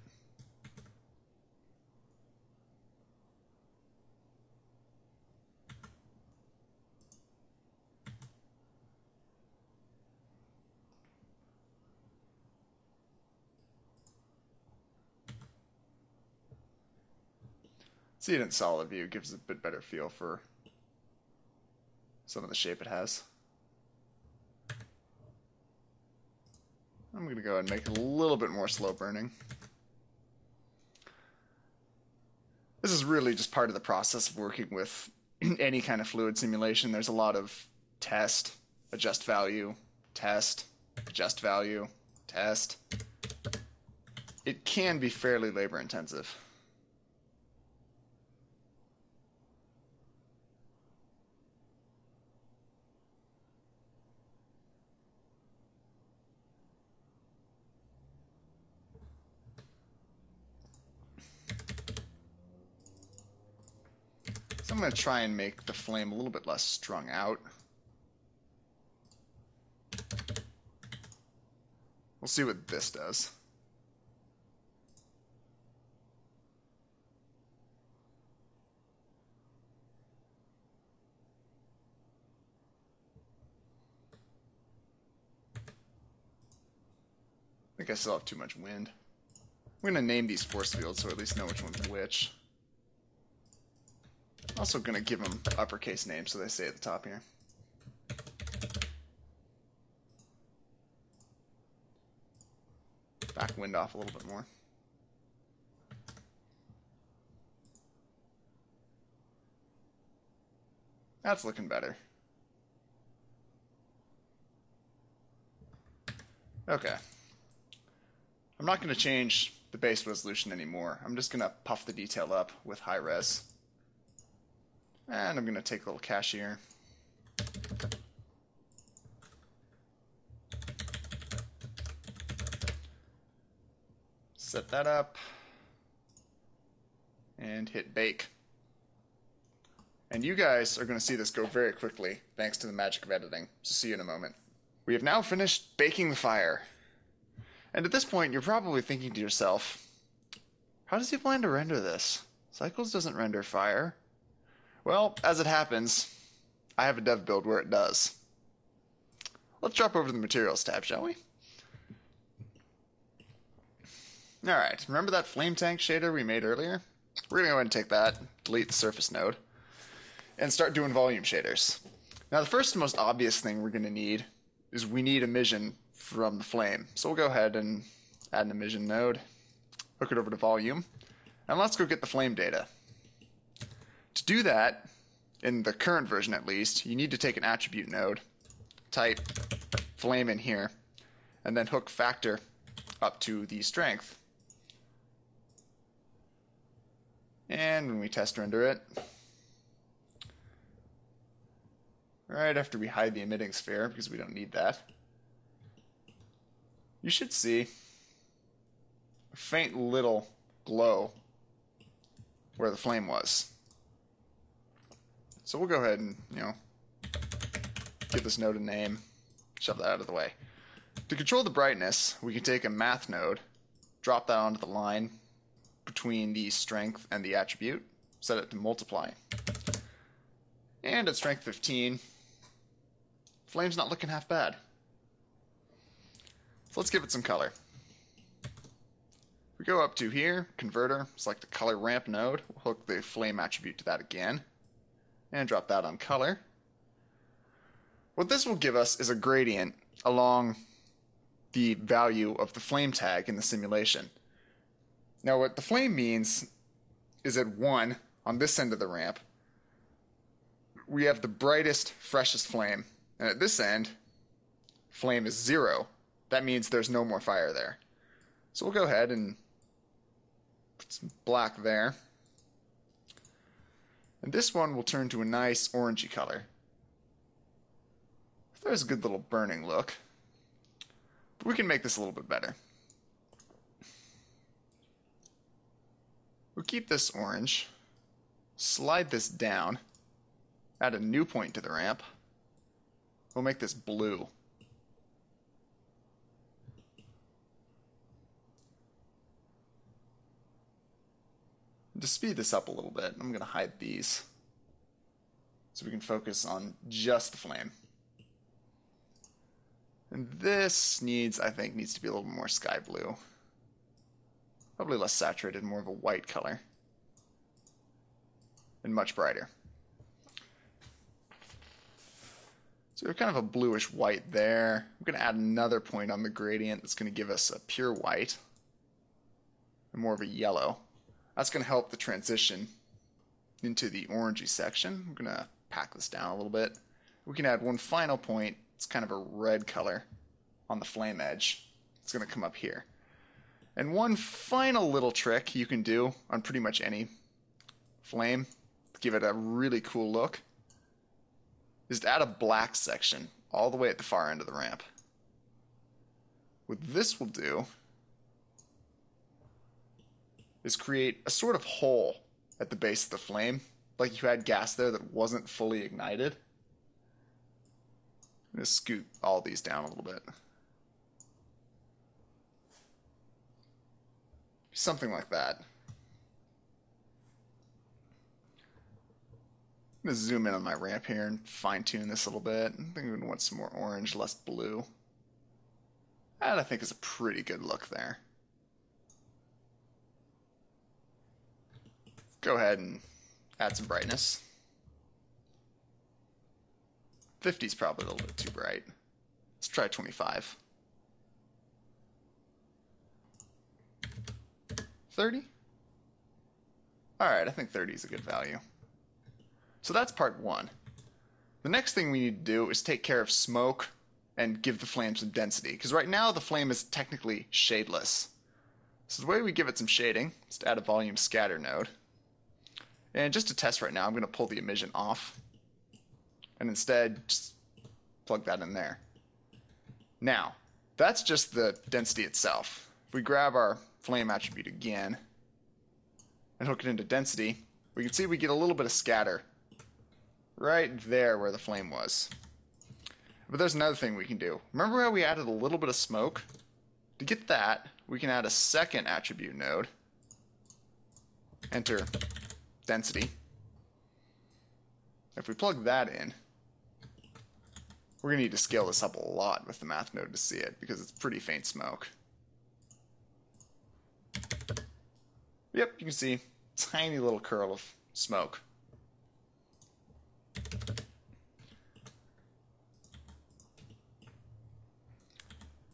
See it in solid view, gives a bit better feel for some of the shape it has. I'm going to go ahead and make it a little bit more slow burning. This is really just part of the process of working with any kind of fluid simulation. There's a lot of test, adjust value, test, adjust value, test. It can be fairly labor intensive. So I'm going to try and make the flame a little bit less strung out. We'll see what this does. I think I still have too much wind. I'm going to name these force fields so I at least know which one's which. Also going to give them uppercase names so they stay at the top here. Back wind off a little bit more. That's looking better. Okay. I'm not going to change the base resolution anymore. I'm just going to puff the detail up with high res. And I'm going to take a little cache here. Set that up. And hit bake. And you guys are going to see this go very quickly, thanks to the magic of editing. So see you in a moment. We have now finished baking the fire. And at this point, you're probably thinking to yourself, how does he plan to render this? Cycles doesn't render fire. Well, as it happens, I have a dev build where it does. Let's drop over to the materials tab, shall we? Alright, remember that flame tank shader we made earlier? We're going to go ahead and take that, delete the surface node, and start doing volume shaders. Now the first and most obvious thing we're going to need is we need emission from the flame. So we'll go ahead and add an emission node, hook it over to volume, and let's go get the flame data. To do that, in the current version at least, you need to take an attribute node, type flame in here, and then hook factor up to the strength. And when we test render it, right after we hide the emitting sphere, because we don't need that, you should see a faint little glow where the flame was. So we'll go ahead and, give this node a name, shove that out of the way. To control the brightness, we can take a math node, drop that onto the line between the strength and the attribute, set it to multiply. And at strength 15, flame's not looking half bad. So let's give it some color. We go up to here, converter, select the color ramp node, we'll hook the flame attribute to that again, and drop that on color. What this will give us is a gradient along the value of the flame tag in the simulation. Now what the flame means is at 1, on this end of the ramp, we have the brightest, freshest flame, and at this end, flame is 0. That means there's no more fire there. So we'll go ahead and put some black there. And this one will turn to a nice orangey color. There's a good little burning look. But we can make this a little bit better. We'll keep this orange, slide this down, add a new point to the ramp. We'll make this blue. To speed this up a little bit, I'm going to hide these so we can focus on just the flame. And this I think needs to be a little more sky blue. Probably less saturated, more of a white color. And much brighter. So we have kind of a bluish white there. I'm going to add another point on the gradient that's going to give us a pure white. And more of a yellow. That's going to help the transition into the orangey section. I'm going to pack this down a little bit. We can add one final point. It's kind of a red color on the flame edge. It's going to come up here. And one final little trick you can do on pretty much any flame to give it a really cool look is to add a black section all the way at the far end of the ramp. What this will do is create a sort of hole at the base of the flame, like you had gas there that wasn't fully ignited. I'm going to scoot all these down a little bit. Something like that. I'm going to zoom in on my ramp here and fine-tune this a little bit. I think we want some more orange, less blue. That I think is a pretty good look there. Go ahead and add some brightness. 50 is probably a little bit too bright. Let's try 25. 30? Alright, I think 30 is a good value. So that's part 1. The next thing we need to do is take care of smoke and give the flame some density, because right now the flame is technically shadeless. So the way we give it some shading is to add a volume scatter node. And just to test right now, I'm going to pull the emission off and instead just plug that in there. Now, that's just the density itself. If we grab our flame attribute again and hook it into density, we can see we get a little bit of scatter right there where the flame was. But there's another thing we can do. Remember how we added a little bit of smoke? To get that, we can add a second attribute node, enter density. If we plug that in, we're going to need to scale this up a lot with the math node to see it, because it's pretty faint smoke. Yep, you can see a tiny little curl of smoke.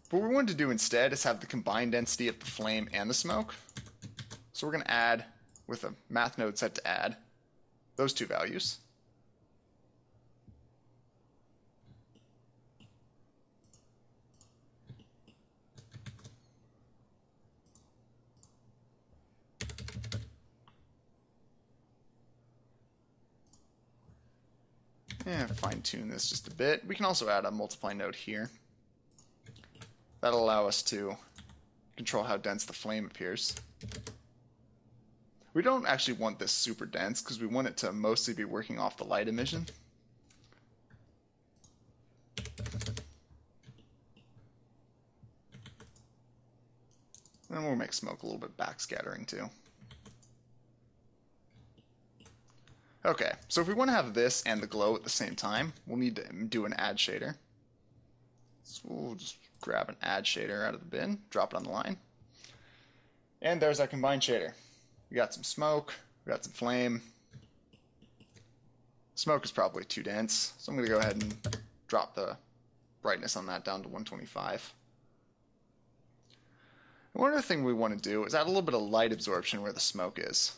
What we wanted to do instead is have the combined density of the flame and the smoke. So we're going to add, with a math node set to add, those two values. And fine-tune this just a bit. We can also add a multiply node here. That'll allow us to control how dense the flame appears. We don't actually want this super dense because we want it to mostly be working off the light emission. And we'll make smoke a little bit backscattering too. Okay, so if we want to have this and the glow at the same time, we'll need to do an add shader. So we'll just grab an add shader out of the bin, drop it on the line. And there's our combined shader. We got some smoke, we got some flame. Smoke is probably too dense, so I'm going to go ahead and drop the brightness on that down to 125. And one other thing we want to do is add a little bit of light absorption where the smoke is.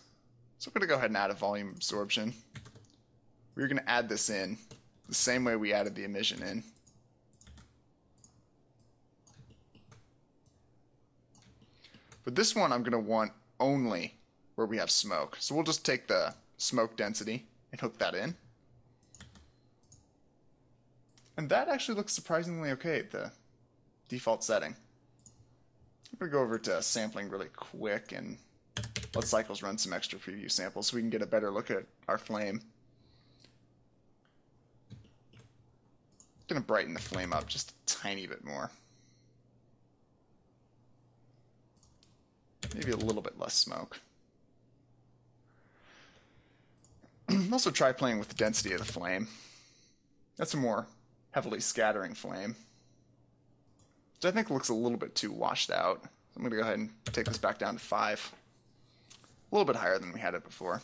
So I'm going to go ahead and add a volume absorption. We're going to add this in the same way we added the emission in. But this one I'm going to want only where we have smoke. So we'll just take the smoke density and hook that in. And that actually looks surprisingly okay at the default setting. I'm going to go over to sampling really quick and let Cycles run some extra preview samples so we can get a better look at our flame. I'm going to brighten the flame up just a tiny bit more. Maybe a little bit less smoke. Also try playing with the density of the flame. That's a more heavily scattering flame, which I think looks a little bit too washed out. So I'm going to go ahead and take this back down to 5. A little bit higher than we had it before.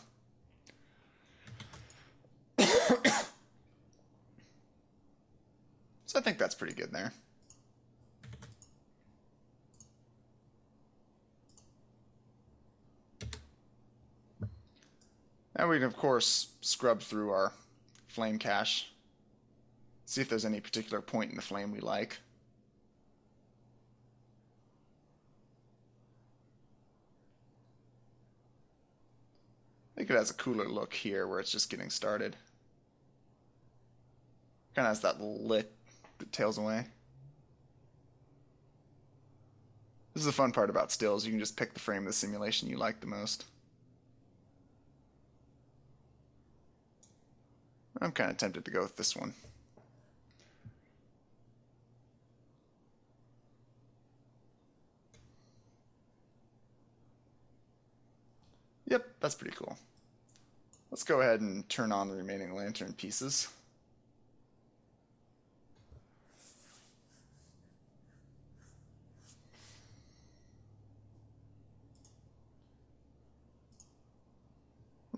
So I think that's pretty good there. Now we can, of course, scrub through our flame cache, see if there's any particular point in the flame we like. I think it has a cooler look here where it's just getting started. Kind of has that lit that tails away. This is the fun part about stills. You can just pick the frame of the simulation you like the most. I'm kind of tempted to go with this one. Yep, that's pretty cool. Let's go ahead and turn on the remaining lantern pieces.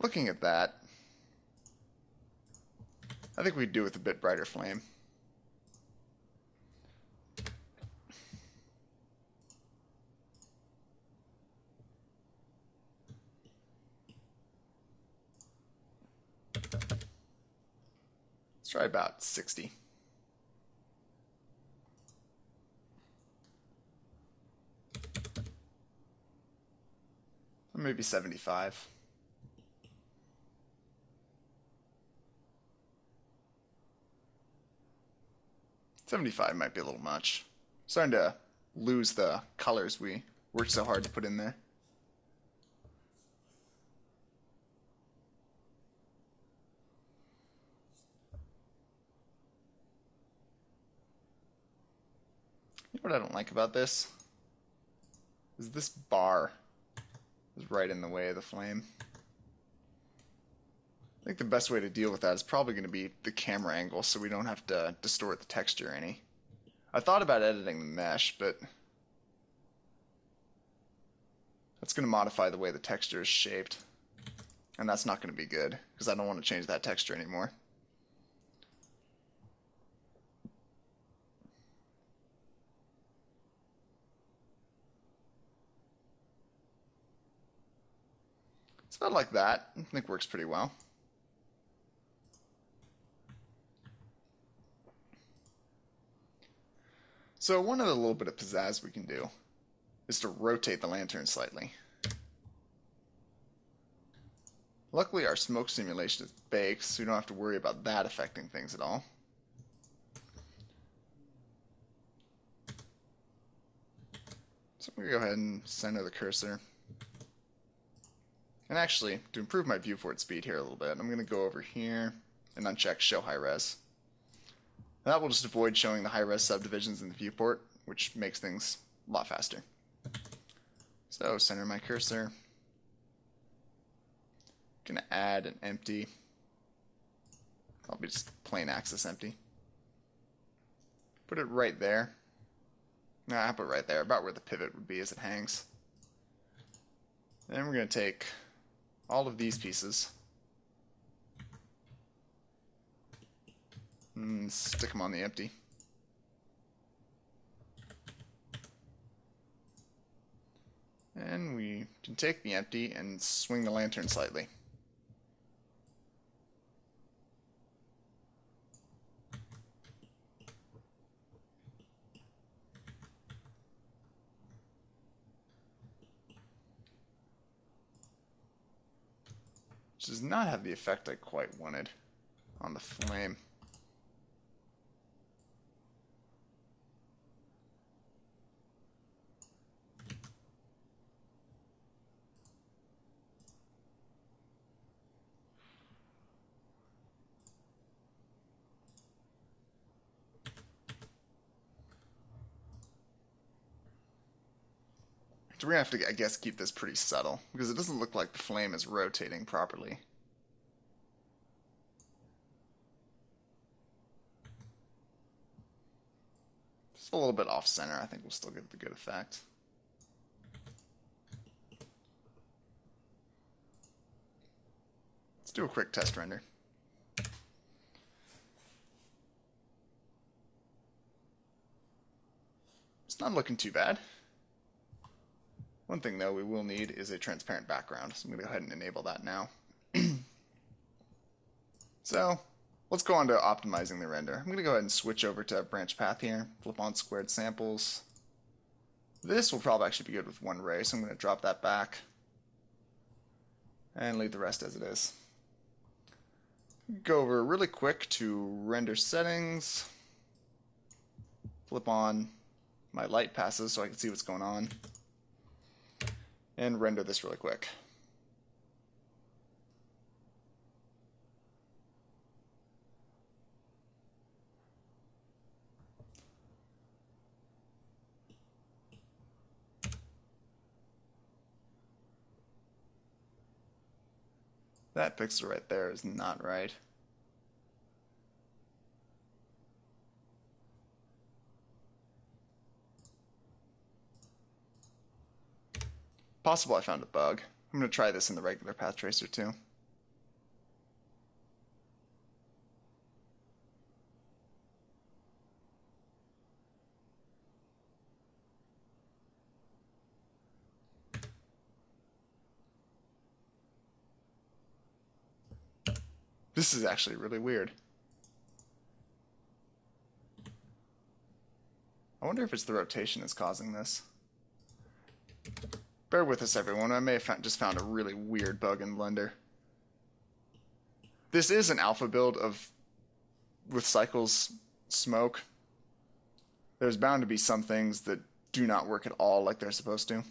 Looking at that, I think we'd do with a bit brighter flame. Let's try about 60. Or maybe 75. $75 might be a little much. Starting to lose the colors we worked so hard to put in there. You know what I don't like about this? Is this bar is right in the way of the flame. I think the best way to deal with that is probably going to be the camera angle so we don't have to distort the texture any. I thought about editing the mesh, but that's going to modify the way the texture is shaped. And that's not going to be good, because I don't want to change that texture anymore. It's about like that. I think works pretty well. So one other little bit of pizzazz we can do is to rotate the lantern slightly. Luckily our smoke simulation is baked, so we don't have to worry about that affecting things at all. So I'm going to go ahead and center the cursor. And actually, to improve my viewport speed here a little bit, I'm going to go over here and uncheck Show High Res. And that will just avoid showing the high-res subdivisions in the viewport, which makes things a lot faster. So center my cursor. Gonna add an empty. I'll be just plain axis empty. Put it right there. No, I'll put it right there, about where the pivot would be as it hangs. Then we're gonna take all of these pieces and stick them on the empty. And we can take the empty and swing the lantern slightly. Which does not have the effect I quite wanted on the flame. So we're gonna have to, I guess, keep this pretty subtle because it doesn't look like the flame is rotating properly. Just a little bit off center, I think we'll still get the good effect. Let's do a quick test render. It's not looking too bad. One thing, though, we will need is a transparent background, so I'm going to go ahead and enable that now. So, let's go on to optimizing the render. I'm going to go ahead and switch over to branch path here, flip on squared samples. This will probably actually be good with one ray, so I'm going to drop that back and leave the rest as it is. Go over really quick to render settings, flip on my light passes so I can see what's going on, and render this really quick. That pixel right there is not right. Possible I found a bug. I'm going to try this in the regular path tracer too. This is actually really weird. I wonder if it's the rotation that's causing this. Bear with us, everyone. I may have just found a really weird bug in Blender. This is an alpha build with Cycles Smoke. There's bound to be some things that do not work at all like they're supposed to.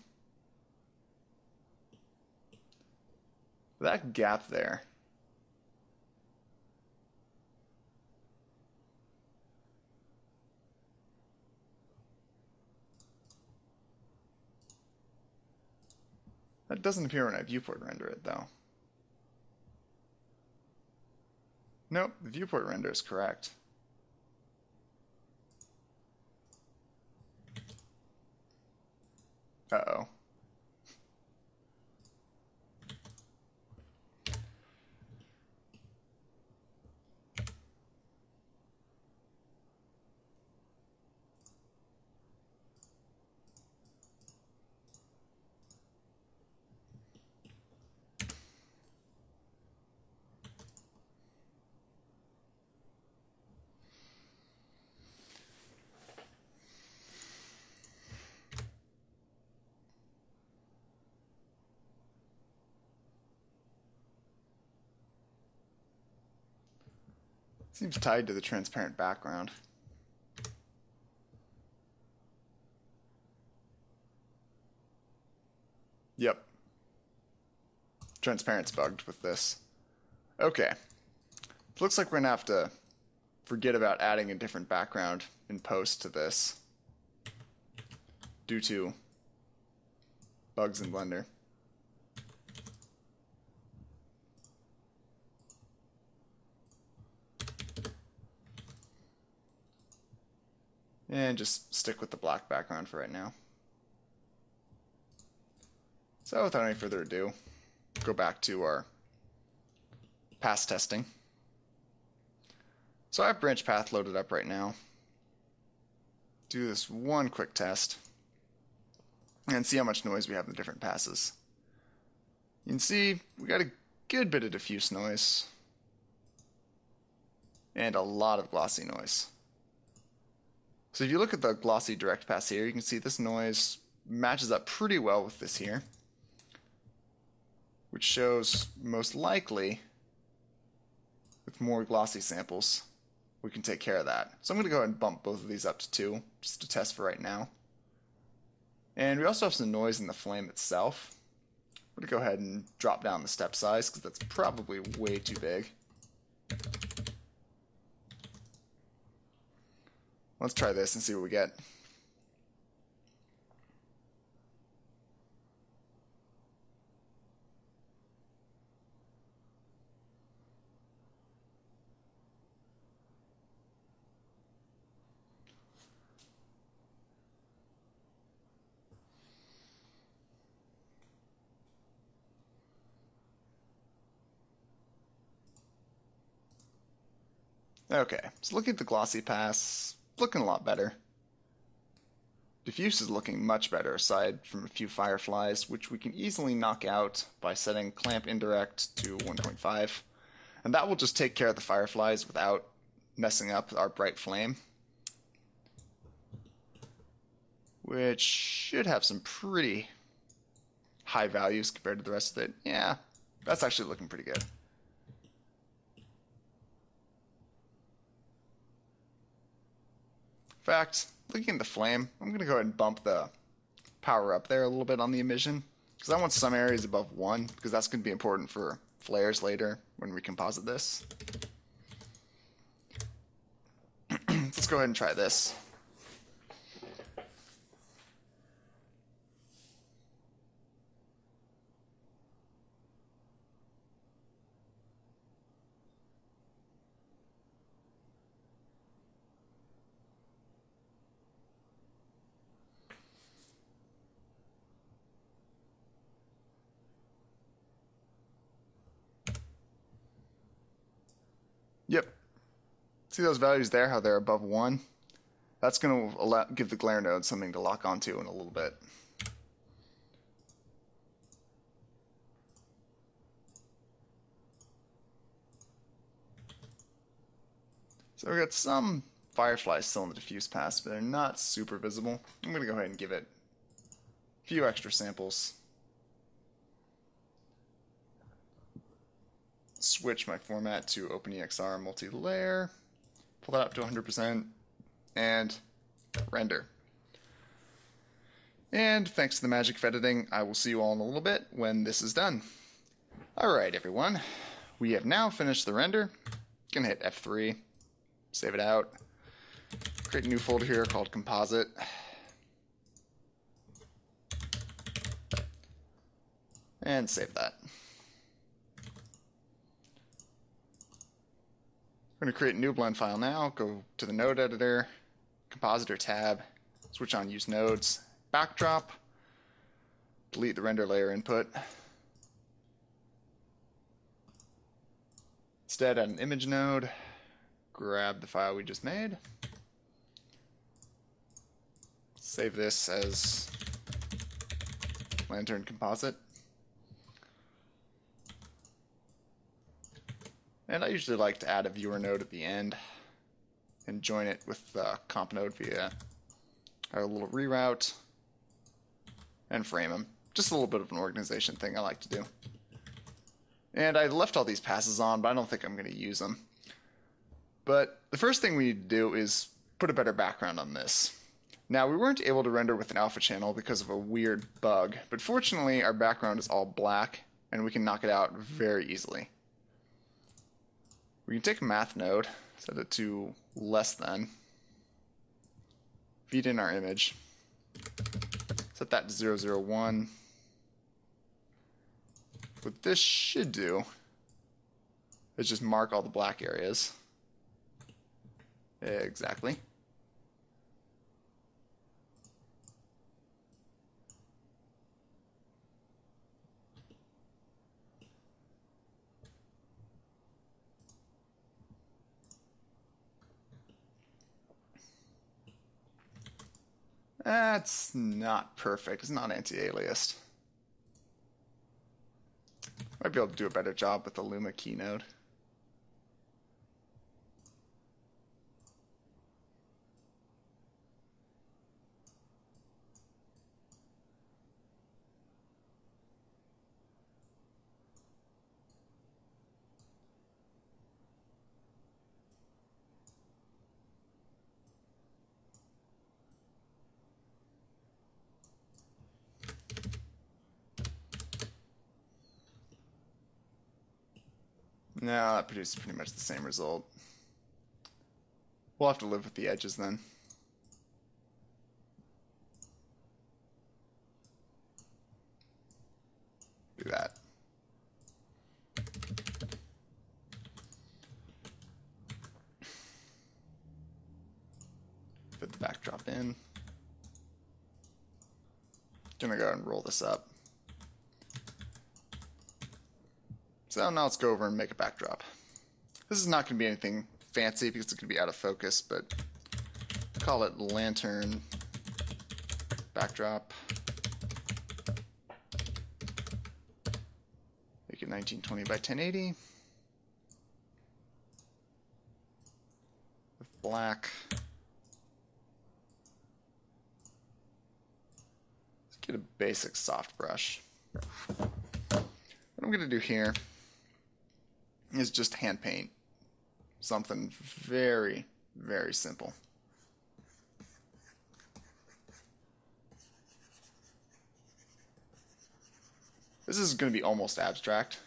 That gap there. That doesn't appear when I viewport render it, though. Nope, the viewport render is correct. Uh-oh. Seems tied to the transparent background. Yep. Transparent's bugged with this. Okay. Looks like we're gonna have to forget about adding a different background in post to this due to bugs in Blender. And just stick with the black background for right now. So without any further ado, go back to our path testing. So I have branch path loaded up right now. Do this one quick test and see how much noise we have in the different passes. You can see we got a good bit of diffuse noise and a lot of glossy noise. So if you look at the glossy direct pass here, you can see this noise matches up pretty well with this here, which shows most likely with more glossy samples we can take care of that. So I'm going to go ahead and bump both of these up to 2 just to test for right now. And we also have some noise in the flame itself. I'm going to go ahead and drop down the step size because that's probably way too big. Let's try this and see what we get. Okay, so looking at the glossy pass, looking a lot better. Diffuse is looking much better aside from a few fireflies, which we can easily knock out by setting clamp indirect to 1.5. And that will just take care of the fireflies without messing up our bright flame, which should have some pretty high values compared to the rest of it. Yeah, that's actually looking pretty good. In fact, looking at the flame, I'm going to go ahead and bump the power up there a little bit on the emission, because I want some areas above 1, because that's going to be important for flares later when we composite this. Let's go ahead and try this. Yep. See those values there, how they're above 1? That's going to give the glare node something to lock onto in a little bit. So we've got some fireflies still in the diffuse pass, but they're not super visible. I'm going to go ahead and give it a few extra samples. Switch my format to OpenEXR multi-layer, pull that up to 100%, and render. And thanks to the magic of editing, I will see you all in a little bit when this is done. Alright everyone, we have now finished the render. Gonna hit F3, save it out, create a new folder here called Composite. And save that. We're going to create a new blend file now, go to the node editor, compositor tab, switch on use nodes, backdrop, delete the render layer input. Instead add an image node, grab the file we just made, save this as Lantern Composite. And I usually like to add a viewer node at the end and join it with the comp node via our little reroute and frame them. Just a little bit of an organization thing I like to do. And I left all these passes on, but I don't think I'm going to use them. But the first thing we need to do is put a better background on this. Now, we weren't able to render with an alpha channel because of a weird bug, but fortunately our background is all black and we can knock it out very easily. We can take a math node, set it to less than, feed in our image, set that to 001, What this should do is just mark all the black areas. Exactly. That's not perfect. It's not anti-aliased. Might be able to do a better job with the Luma keynote. No, that produces pretty much the same result. We'll have to live with the edges then. Do that. Put the backdrop in. Gonna go and roll this up. So now let's go over and make a backdrop. This is not going to be anything fancy because it's going to be out of focus, but call it lantern backdrop. Make it 1920 by 1080 with black. Let's get a basic soft brush. What I'm going to do here is just hand paint something very, very simple. This is going to be almost abstract.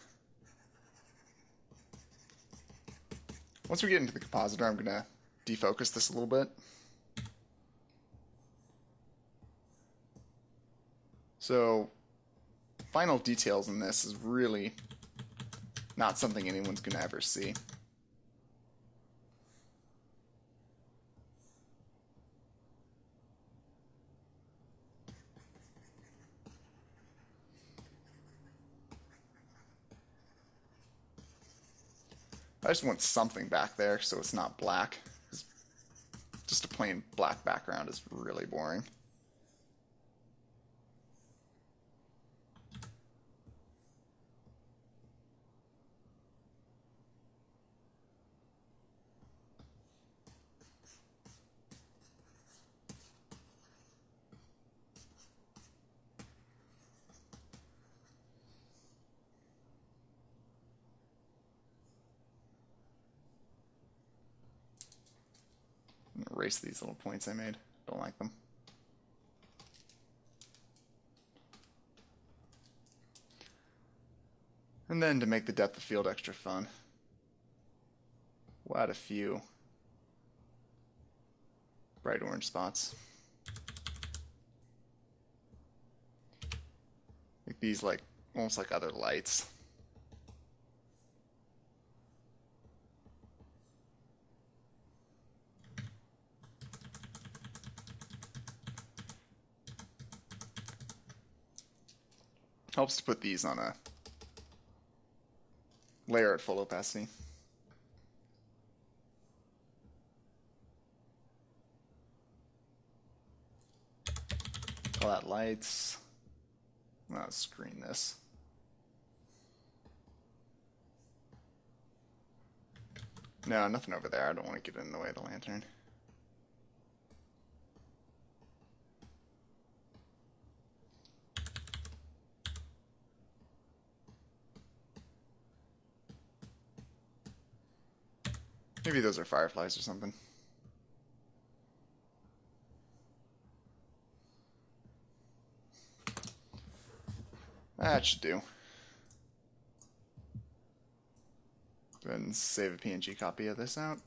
Once we get into the compositor, I'm going to defocus this a little bit. So, final details in this is really not something anyone's going to ever see. I just want something back there so it's not black. Just a plain black background is really boring. Erase these little points I made. Don't like them. And then to make the depth of field extra fun, we'll add a few bright orange spots. Make these like almost like other lights. Helps to put these on a layer at full opacity. Call that lights. I'll screen this. No, nothing over there. I don't want to get in the way of the lantern. Maybe those are fireflies or something. That should do. Go ahead and save a PNG copy of this out.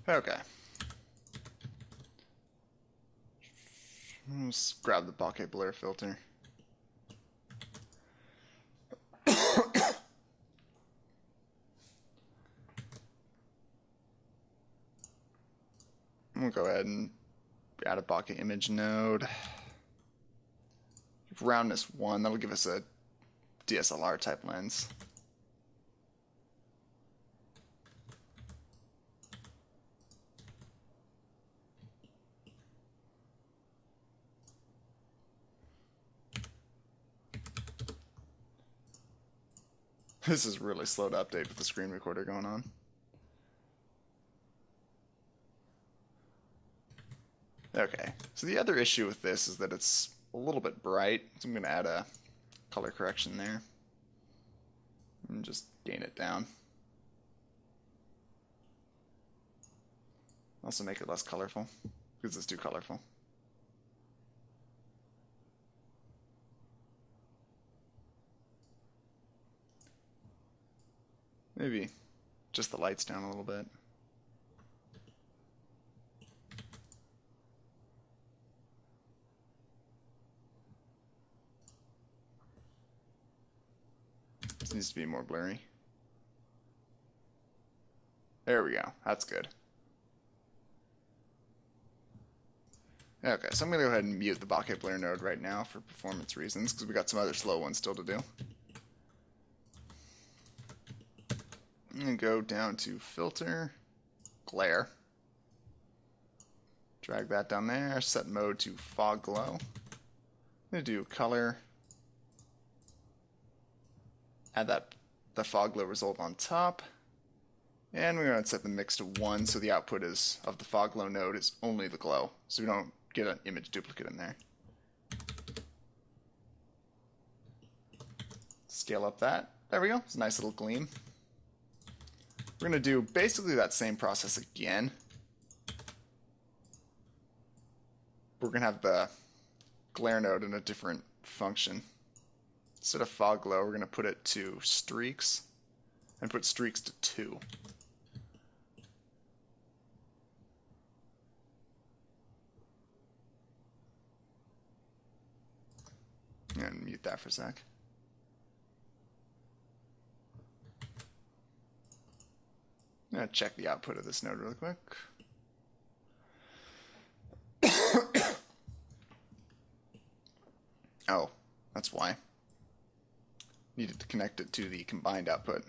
Okay. Let's grab the bokeh blur filter. We'll go ahead and add a bokeh image node. Roundness 1, that'll give us a DSLR type lens. This is really slow to update with the screen recorder going on. Okay, so the other issue with this is that it's a little bit bright, so I'm going to add a color correction there and just gain it down. Also make it less colorful because it's too colorful. Maybe just the lights down a little bit. This needs to be more blurry. There we go. That's good. Okay, so I'm going to go ahead and mute the bokeh blur node right now for performance reasons because we got some other slow ones still to do. I'm going to go down to Filter, Glare. Drag that down there, set mode to Fog Glow. I'm going to do Color. Add the Fog Glow result on top. And we're going to set the mix to 1 so the output is of the Fog Glow node is only the glow. So we don't get an image duplicate in there. Scale up that. There we go. It's a nice little gleam. We're going to do basically that same process again. We're going to have the glare node in a different function. Instead of fog glow, we're going to put it to streaks and put streaks to 2. And mute that for a sec. I'm going to check the output of this node really quick. Oh, that's why. Needed to connect it to the combined output.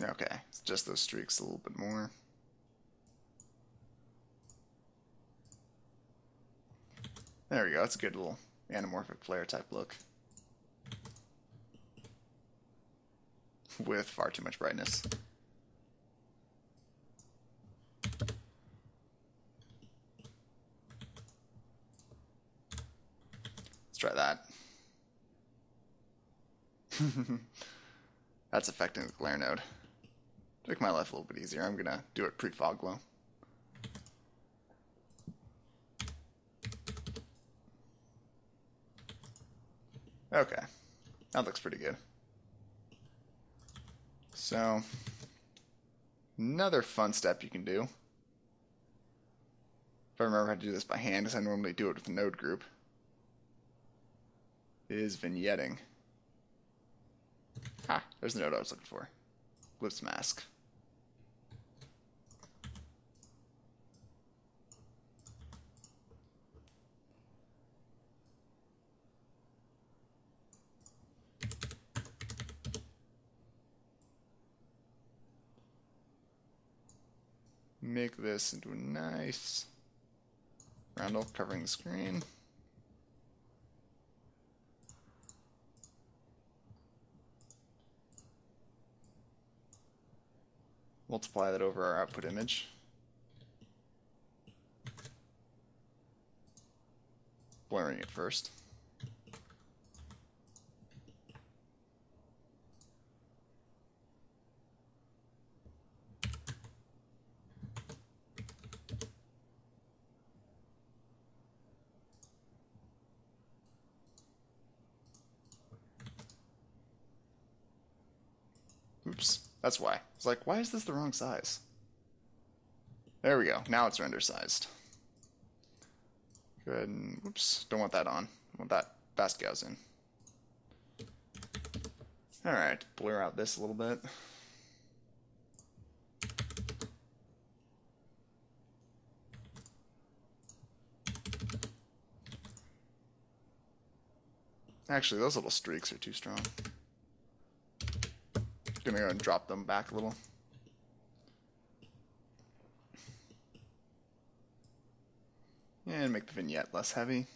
Okay, it's just those streaks a little bit more. There we go, that's a good little anamorphic flare type look. With far too much brightness. Let's try that. That's affecting the glare node. Make my life a little bit easier. I'm gonna do it pre-fog glow. Okay, that looks pretty good. So, another fun step you can do, if I remember how to do this by hand, because I normally do it with a node group, is vignetting. Ah, there's the node I was looking for. Glyphs mask. Make this into a nice roundel covering the screen. Multiply that over our output image. Blurring it first. Oops, that's why. It's like, why is this the wrong size? There we go. Now it's render sized. Go ahead and, oops, don't want that on. I want that fast Gaussian. Alright, blur out this a little bit. Actually, those little streaks are too strong. Gonna go and drop them back a little. And make the vignette less heavy.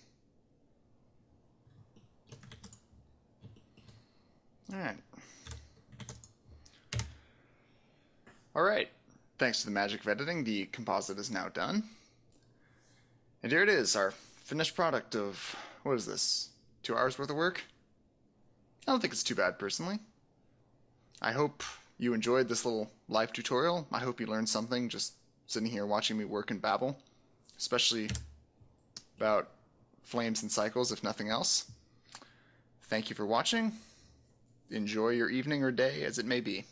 Alright. Alright. Thanks to the magic of editing, the composite is now done. And here it is, our finished product of, what is this, 2 hours worth of work? I don't think it's too bad, personally. I hope you enjoyed this little live tutorial. I hope you learned something just sitting here watching me work and babble, especially about flames and cycles, if nothing else. Thank you for watching. Enjoy your evening or day as it may be.